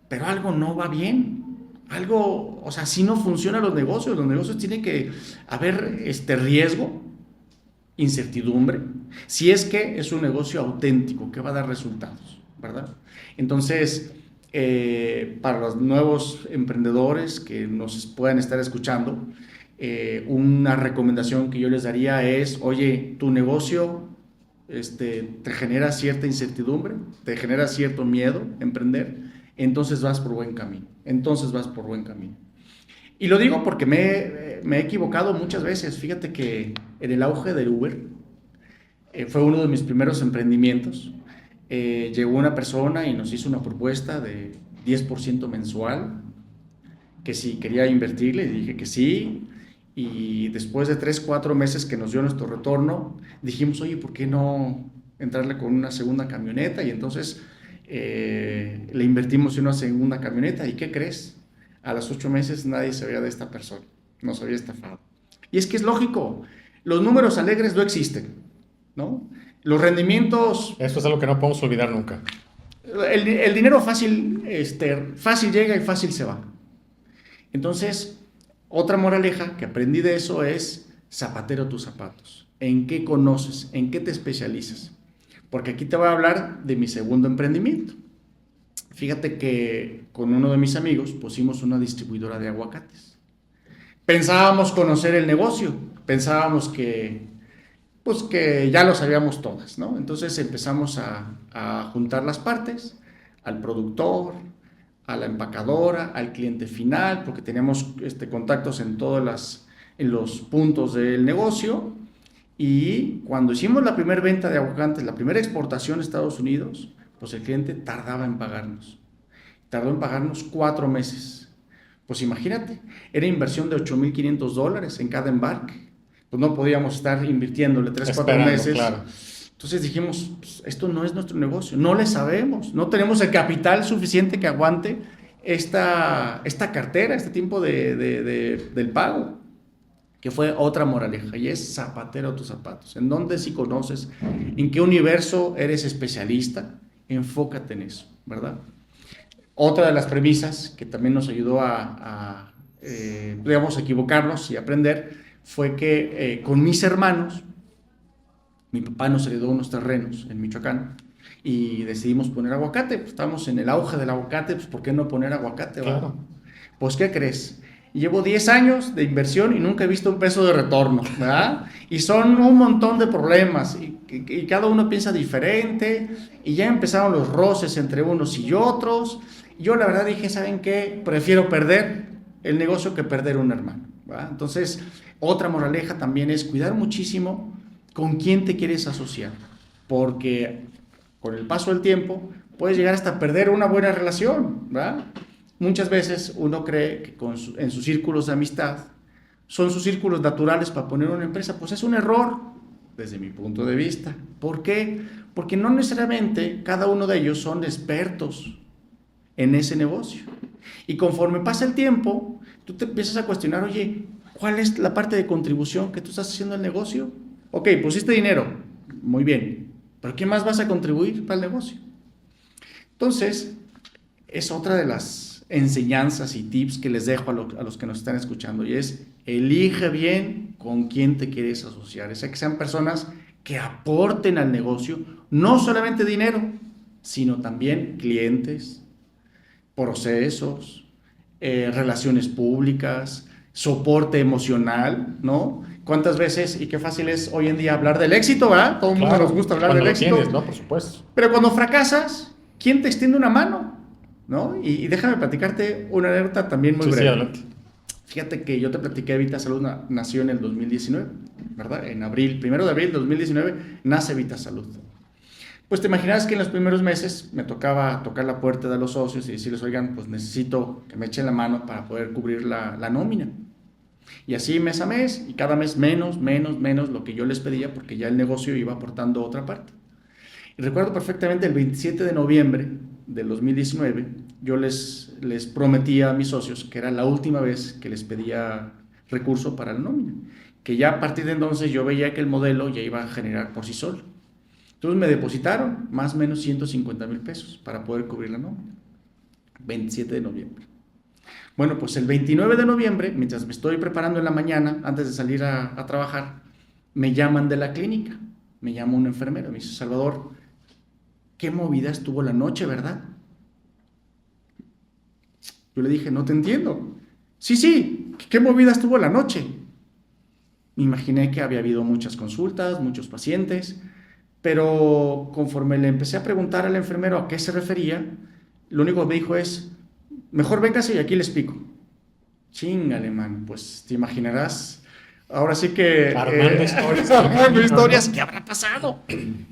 pero algo no va bien. Algo, o sea, si no funcionan los negocios tienen que haber riesgo, incertidumbre, si es que es un negocio auténtico que va a dar resultados, ¿verdad? Entonces, para los nuevos emprendedores que nos puedan estar escuchando, una recomendación que yo les daría es, oye, tu negocio te genera cierta incertidumbre, te genera cierto miedo emprender, entonces vas por buen camino. Y lo digo porque me he equivocado muchas veces. Fíjate que en el auge del Uber. Fue uno de mis primeros emprendimientos. Llegó una persona y nos hizo una propuesta de 10% mensual, que si quería invertir, le dije que sí, y después de 3, 4 meses que nos dio nuestro retorno, dijimos, oye, ¿por qué no entrarle con una segunda camioneta? Y entonces le invertimos en una segunda camioneta, ¿y qué crees? A los 8 meses nadie sabía de esta persona, nos había estafado. Y es que es lógico, los números alegres no existen, ¿no? Los rendimientos... Esto es algo que no podemos olvidar nunca. El dinero fácil, fácil llega y fácil se va. Entonces, otra moraleja que aprendí de eso es zapatero tus zapatos. ¿En qué conoces? ¿En qué te especializas? Porque aquí te voy a hablar de mi segundo emprendimiento. Fíjate que con uno de mis amigos pusimos una distribuidora de aguacates. Pensábamos conocer el negocio, pensábamos que ya lo sabíamos todas, ¿no? Entonces empezamos a juntar las partes, al productor, a la empacadora, al cliente final, porque teníamos contactos en los puntos del negocio. Y cuando hicimos la primera venta de aguacates, la primera exportación a Estados Unidos, pues el cliente tardaba en pagarnos. Tardó en pagarnos 4 meses. Pues imagínate, era inversión de $8,500 en cada embarque. Pues no podíamos estar invirtiéndole 3, 4 meses. Claro. Entonces dijimos, pues esto no es nuestro negocio, no le sabemos, no tenemos el capital suficiente que aguante esta cartera, este tiempo del pago, que fue otra moraleja, y es zapatero tus zapatos. ¿En dónde sí conoces? ¿En qué universo eres especialista? Enfócate en eso, ¿verdad? Otra de las premisas que también nos ayudó a equivocarnos y aprender fue que con mis hermanos, mi papá nos heredó unos terrenos en Michoacán y decidimos poner aguacate. Pues estamos en el auge del aguacate, pues ¿por qué no poner aguacate? Claro. Pues ¿qué crees? Llevo 10 años de inversión y nunca he visto un peso de retorno, ¿verdad? Y son un montón de problemas y cada uno piensa diferente y ya empezaron los roces entre unos y otros. Yo la verdad dije, ¿saben qué? Prefiero perder el negocio que perder un hermano, ¿verdad? Entonces, otra moraleja también es cuidar muchísimo con quién te quieres asociar, porque con el paso del tiempo puedes llegar hasta perder una buena relación, ¿verdad? Muchas veces uno cree que en sus círculos de amistad son sus círculos naturales para poner una empresa. Pues es un error desde mi punto de vista. ¿Por qué? Porque no necesariamente cada uno de ellos son expertos en ese negocio. Y conforme pasa el tiempo, tú te empiezas a cuestionar, oye, ¿cuál es la parte de contribución que tú estás haciendo al negocio? Ok, pusiste dinero, muy bien, pero ¿qué más vas a contribuir para el negocio? Entonces, es otra de las enseñanzas y tips que les dejo a los que nos están escuchando, y es, elige bien con quién te quieres asociar. Es que sean personas que aporten al negocio, no solamente dinero, sino también clientes, procesos, relaciones públicas, soporte emocional, ¿no? ¿Cuántas veces y qué fácil es hoy en día hablar del éxito, ¿verdad? Todo el mundo nos gusta hablar del éxito. Tienes, ¿no? Por supuesto. Pero cuando fracasas, ¿quién te extiende una mano? ¿No? Y déjame platicarte una anécdota también muy breve. Sí, adelante. Fíjate que yo te platiqué, VitaSalud nació en el 2019, ¿verdad? En abril, 1 de abril de 2019, nace VitaSalud. Pues te imaginarás que en los primeros meses me tocaba tocar la puerta de los socios y decirles, oigan, pues necesito que me echen la mano para poder cubrir la nómina. Y así mes a mes, y cada mes menos lo que yo les pedía, porque ya el negocio iba aportando otra parte. Y recuerdo perfectamente el 27 de noviembre del 2019, yo les prometí a mis socios que era la última vez que les pedía recurso para la nómina, que ya a partir de entonces yo veía que el modelo ya iba a generar por sí solo. Entonces me depositaron más o menos 150,000 pesos para poder cubrir la nómina. 27 de noviembre. Bueno, pues el 29 de noviembre, mientras me estoy preparando en la mañana, antes de salir a trabajar, me llaman de la clínica. Me llama un enfermero, me dice, Salvador, qué movida estuvo la noche, ¿verdad? Yo le dije, no te entiendo. Sí, qué movida estuvo la noche. Me imaginé que había habido muchas consultas, muchos pacientes, pero conforme le empecé a preguntar al enfermero a qué se refería, lo único que me dijo es, mejor véngase y aquí le explico. Chíngale, man, pues te imaginarás. ahora sí que... Armando historias. Armando historias, ¿qué habrá pasado?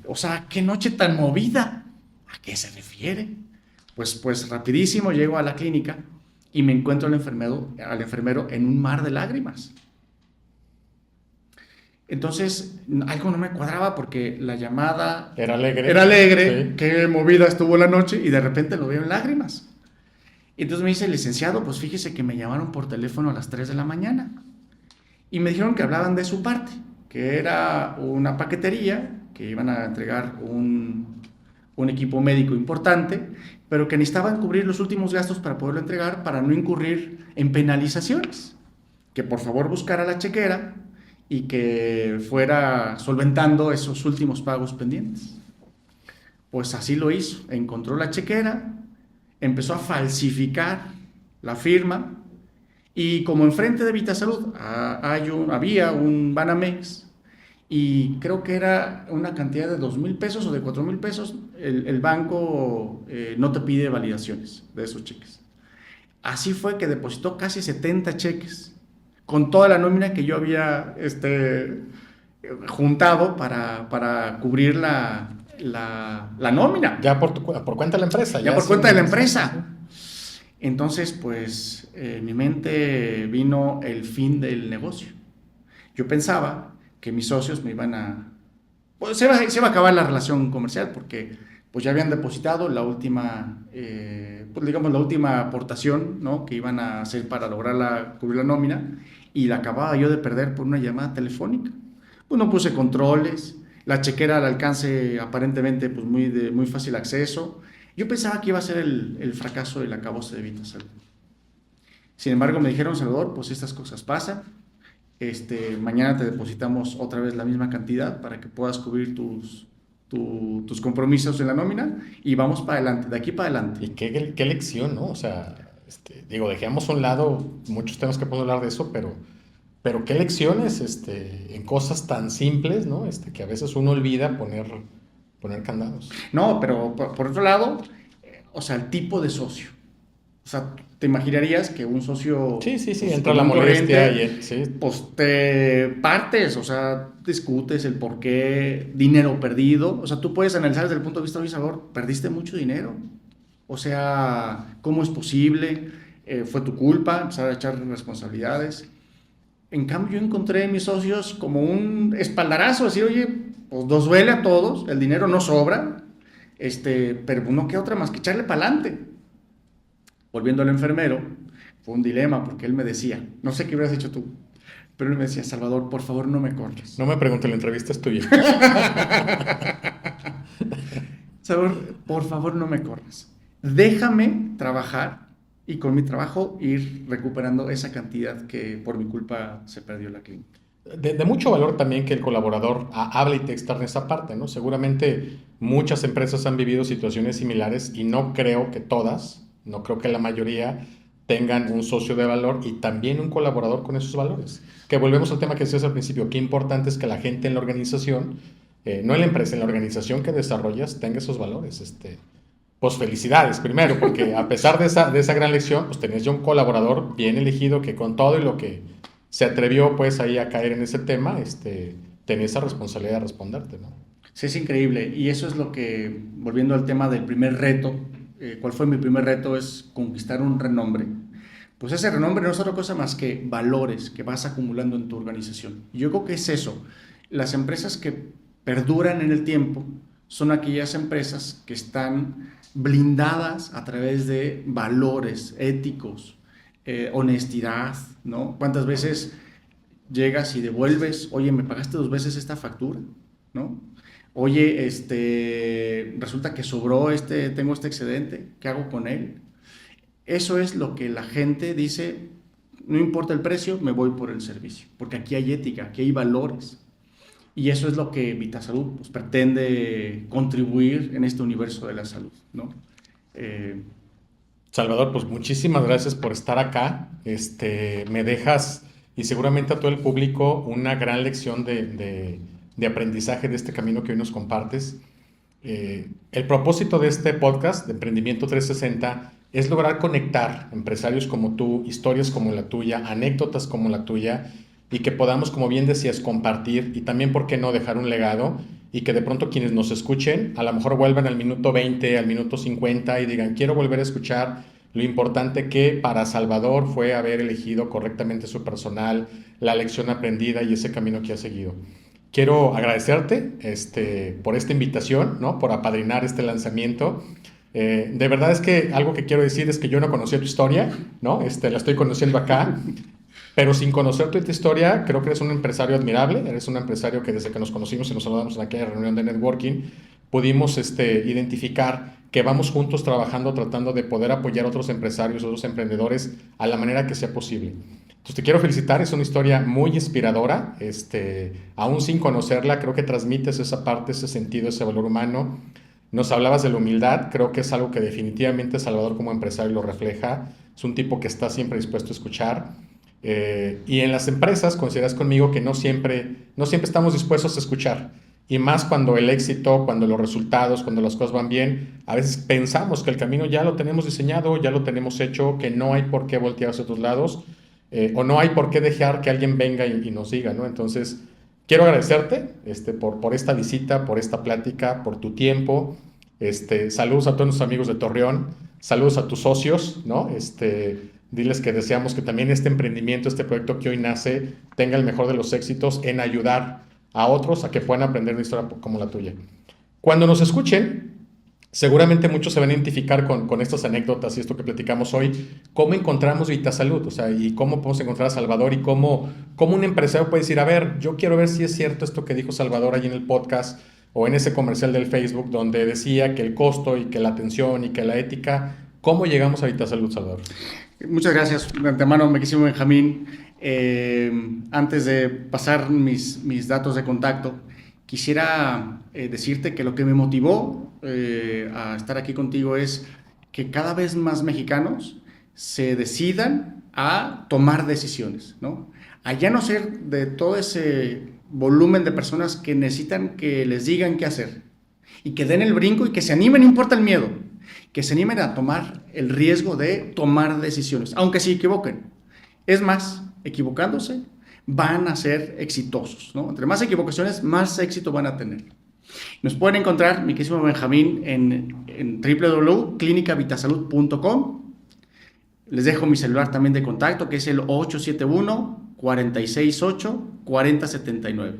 O sea, qué noche tan movida. ¿A qué se refiere? Pues rapidísimo llego a la clínica y me encuentro al enfermero en un mar de lágrimas. Entonces, algo no me cuadraba porque la llamada Era alegre. era alegre, Sí. qué movida estuvo la noche y de repente lo veo en lágrimas. Y entonces me dice, licenciado, pues fíjese que me llamaron por teléfono a las 3 de la mañana y me dijeron que hablaban de su parte, que era una paquetería, que iban a entregar un equipo médico importante, pero que necesitaban cubrir los últimos gastos para poderlo entregar para no incurrir en penalizaciones. Que por favor buscara la chequera y que fuera solventando esos últimos pagos pendientes. Pues así lo hizo, encontró la chequera, empezó a falsificar la firma y como enfrente de Vitasalud había un Banamex y creo que era una cantidad de 2,000 pesos o de 4,000 pesos, el banco no te pide validaciones de esos cheques. Así fue que depositó casi 70 cheques con toda la nómina que yo había juntado para cubrir la nómina. Ya por cuenta de la empresa. Ya por cuenta de la empresa. Sí. Entonces, pues, en mi mente vino el fin del negocio. Yo pensaba que mis socios me iban a... Pues se iba a acabar la relación comercial porque pues ya habían depositado la última, pues digamos la última aportación, ¿no? Que iban a hacer para lograr cubrir la nómina y la acababa yo de perder por una llamada telefónica. Pues no puse controles, la chequera al alcance aparentemente pues muy fácil acceso. Yo pensaba que iba a ser el fracaso del acabose de Vitasalud. Sin embargo me dijeron, Salvador, pues estas cosas pasan. Mañana te depositamos otra vez la misma cantidad para que puedas cubrir tus compromisos en la nómina y vamos para adelante, de aquí para adelante. Y qué lección, ¿no? O sea, dejemos a un lado muchos temas que podemos hablar de eso, pero qué lecciones en cosas tan simples, ¿no? Que a veces uno olvida poner candados. No, pero por otro lado, o sea, el tipo de socio. O sea, te imaginarías que un socio... Sí, pues, entra la molestia y... Sí. Pues te partes, o sea, discutes el por qué, dinero perdido. O sea, tú puedes analizar desde el punto de vista de Salvador, perdiste mucho dinero. O sea, ¿cómo es posible? ¿Fue tu culpa? Empezar a echar responsabilidades. En cambio, yo encontré en mis socios como un espaldarazo, decir, oye, pues nos duele a todos, el dinero no sobra, pero no queda otra más que echarle para adelante. Volviendo al enfermero, fue un dilema porque él me decía, no sé qué hubieras hecho tú, pero él me decía, Salvador, por favor no me cortes. No me preguntes, la entrevista es tuya. Salvador, por favor no me cortes. Déjame trabajar y con mi trabajo ir recuperando esa cantidad que por mi culpa se perdió la clínica. De mucho valor también que el colaborador hable y te externe esa parte, ¿no? Seguramente muchas empresas han vivido situaciones similares y no creo que todas, no creo que la mayoría tengan un socio de valor y también un colaborador con esos valores. Que volvemos al tema que decías al principio, qué importante es que la gente en la organización, no en la empresa, en la organización que desarrollas, tenga esos valores. Pues felicidades primero, porque a pesar de esa gran lección, pues tenés ya un colaborador bien elegido que con todo y lo que se atrevió pues ahí a caer en ese tema, tenés esa responsabilidad de responderte, ¿no? Sí, es increíble. Y eso es lo que, volviendo al tema del primer reto, ¿cuál fue mi primer reto? Es conquistar un renombre. Pues ese renombre no es otra cosa más que valores que vas acumulando en tu organización. Y yo creo que es eso. Las empresas que perduran en el tiempo son aquellas empresas que están blindadas a través de valores éticos, honestidad, ¿no? ¿Cuántas veces llegas y devuelves, oye, me pagaste 2 veces esta factura, ¿no? Oye, resulta que sobró tengo este excedente, ¿qué hago con él? Eso es lo que la gente dice, no importa el precio, me voy por el servicio, porque aquí hay ética, aquí hay valores. Y eso es lo que Vitasalud pues, pretende contribuir en este universo de la salud, ¿no? Salvador, pues muchísimas gracias por estar acá. Me dejas, y seguramente a todo el público, una gran lección de aprendizaje de este camino que hoy nos compartes. El propósito de este podcast, de Emprendimiento 360, es lograr conectar empresarios como tú, historias como la tuya, anécdotas como la tuya, y que podamos, como bien decías, compartir y también, ¿por qué no?, dejar un legado y que de pronto quienes nos escuchen a lo mejor vuelvan al minuto 20, al minuto 50 y digan, quiero volver a escuchar lo importante que para Salvador fue haber elegido correctamente su personal, la lección aprendida y ese camino que ha seguido. Quiero agradecerte por esta invitación, ¿no?, por apadrinar este lanzamiento. De verdad es que algo que quiero decir es que yo no conocía tu historia, ¿no? La estoy conociendo acá, pero sin conocer tu historia, creo que eres un empresario admirable, eres un empresario que desde que nos conocimos y nos saludamos en aquella reunión de networking, pudimos identificar que vamos juntos trabajando, tratando de poder apoyar a otros empresarios, a otros emprendedores a la manera que sea posible. Entonces te quiero felicitar, es una historia muy inspiradora, aún sin conocerla, creo que transmites esa parte, ese sentido, ese valor humano. Nos hablabas de la humildad, creo que es algo que definitivamente Salvador como empresario lo refleja, es un tipo que está siempre dispuesto a escuchar. Y en las empresas, consideras conmigo que no siempre estamos dispuestos a escuchar, y más cuando el éxito, cuando los resultados, cuando las cosas van bien, a veces pensamos que el camino ya lo tenemos diseñado, ya lo tenemos hecho, que no hay por qué voltear hacia otros lados, o no hay por qué dejar que alguien venga y nos diga, ¿no? Entonces, quiero agradecerte por esta visita, por esta plática, por tu tiempo. Saludos a todos nuestros amigos de Torreón, saludos a tus socios, ¿no? Diles que deseamos que también este emprendimiento, este proyecto que hoy nace, tenga el mejor de los éxitos en ayudar a otros a que puedan aprender una historia como la tuya. Cuando nos escuchen, seguramente muchos se van a identificar con estas anécdotas y esto que platicamos hoy, cómo encontramos Vitasalud, o sea, y cómo podemos encontrar a Salvador y cómo un empresario puede decir, a ver, yo quiero ver si es cierto esto que dijo Salvador ahí en el podcast o en ese comercial del Facebook donde decía que el costo y que la atención y que la ética, ¿cómo llegamos a Vitasalud, Salvador? Muchas gracias de antemano, mi querido Benjamín. Antes de pasar mis datos de contacto, quisiera decirte que lo que me motivó a estar aquí contigo es que cada vez más mexicanos se decidan a tomar decisiones, ¿no? A ya no ser de todo ese volumen de personas que necesitan que les digan qué hacer y que den el brinco y que se animen, no importa el miedo, que se animen a tomar el riesgo de tomar decisiones, aunque se equivoquen. Es más, equivocándose, van a ser exitosos, ¿no? Entre más equivocaciones, más éxito van a tener. Nos pueden encontrar, mi querido Benjamín, en www.clinicavitasalud.com. Les dejo mi celular también de contacto, que es el 871-468-4079.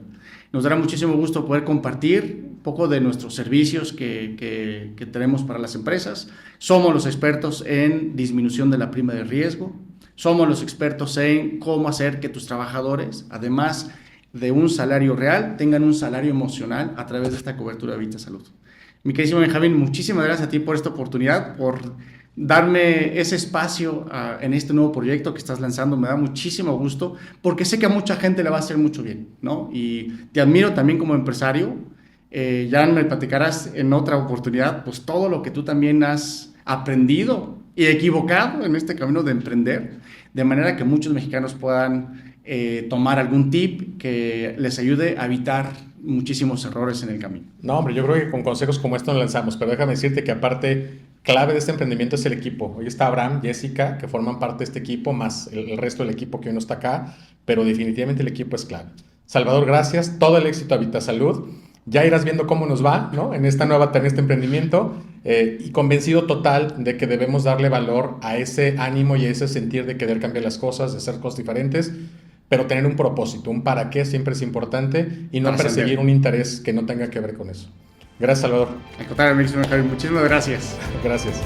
Nos dará muchísimo gusto poder compartir un poco de nuestros servicios que tenemos para las empresas. Somos los expertos en disminución de la prima de riesgo. Somos los expertos en cómo hacer que tus trabajadores, además de un salario real, tengan un salario emocional a través de esta cobertura de Vitasalud. Mi queridísimo Benjamín, muchísimas gracias a ti por esta oportunidad, por darme ese espacio en este nuevo proyecto que estás lanzando. Me da muchísimo gusto porque sé que a mucha gente le va a hacer mucho bien, ¿no? Y te admiro también como empresario. Ya me platicarás en otra oportunidad, pues todo lo que tú también has aprendido y equivocado en este camino de emprender, de manera que muchos mexicanos puedan tomar algún tip que les ayude a evitar muchísimos errores en el camino. No, hombre, yo creo que con consejos como estos nos lanzamos, pero déjame decirte que aparte, clave de este emprendimiento es el equipo. Hoy está Abraham, Jessica, que forman parte de este equipo, más el resto del equipo que hoy no está acá, pero definitivamente el equipo es clave. Salvador, gracias, todo el éxito a Vitasalud. Ya irás viendo cómo nos va, ¿no? En este emprendimiento, y convencido total de que debemos darle valor a ese ánimo y a ese sentir de querer cambiar las cosas, de hacer cosas diferentes, pero tener un propósito, un para qué siempre es importante y no perseguir un interés que no tenga que ver con eso. Gracias, Salvador. Al contrario, muchísimas gracias. Gracias.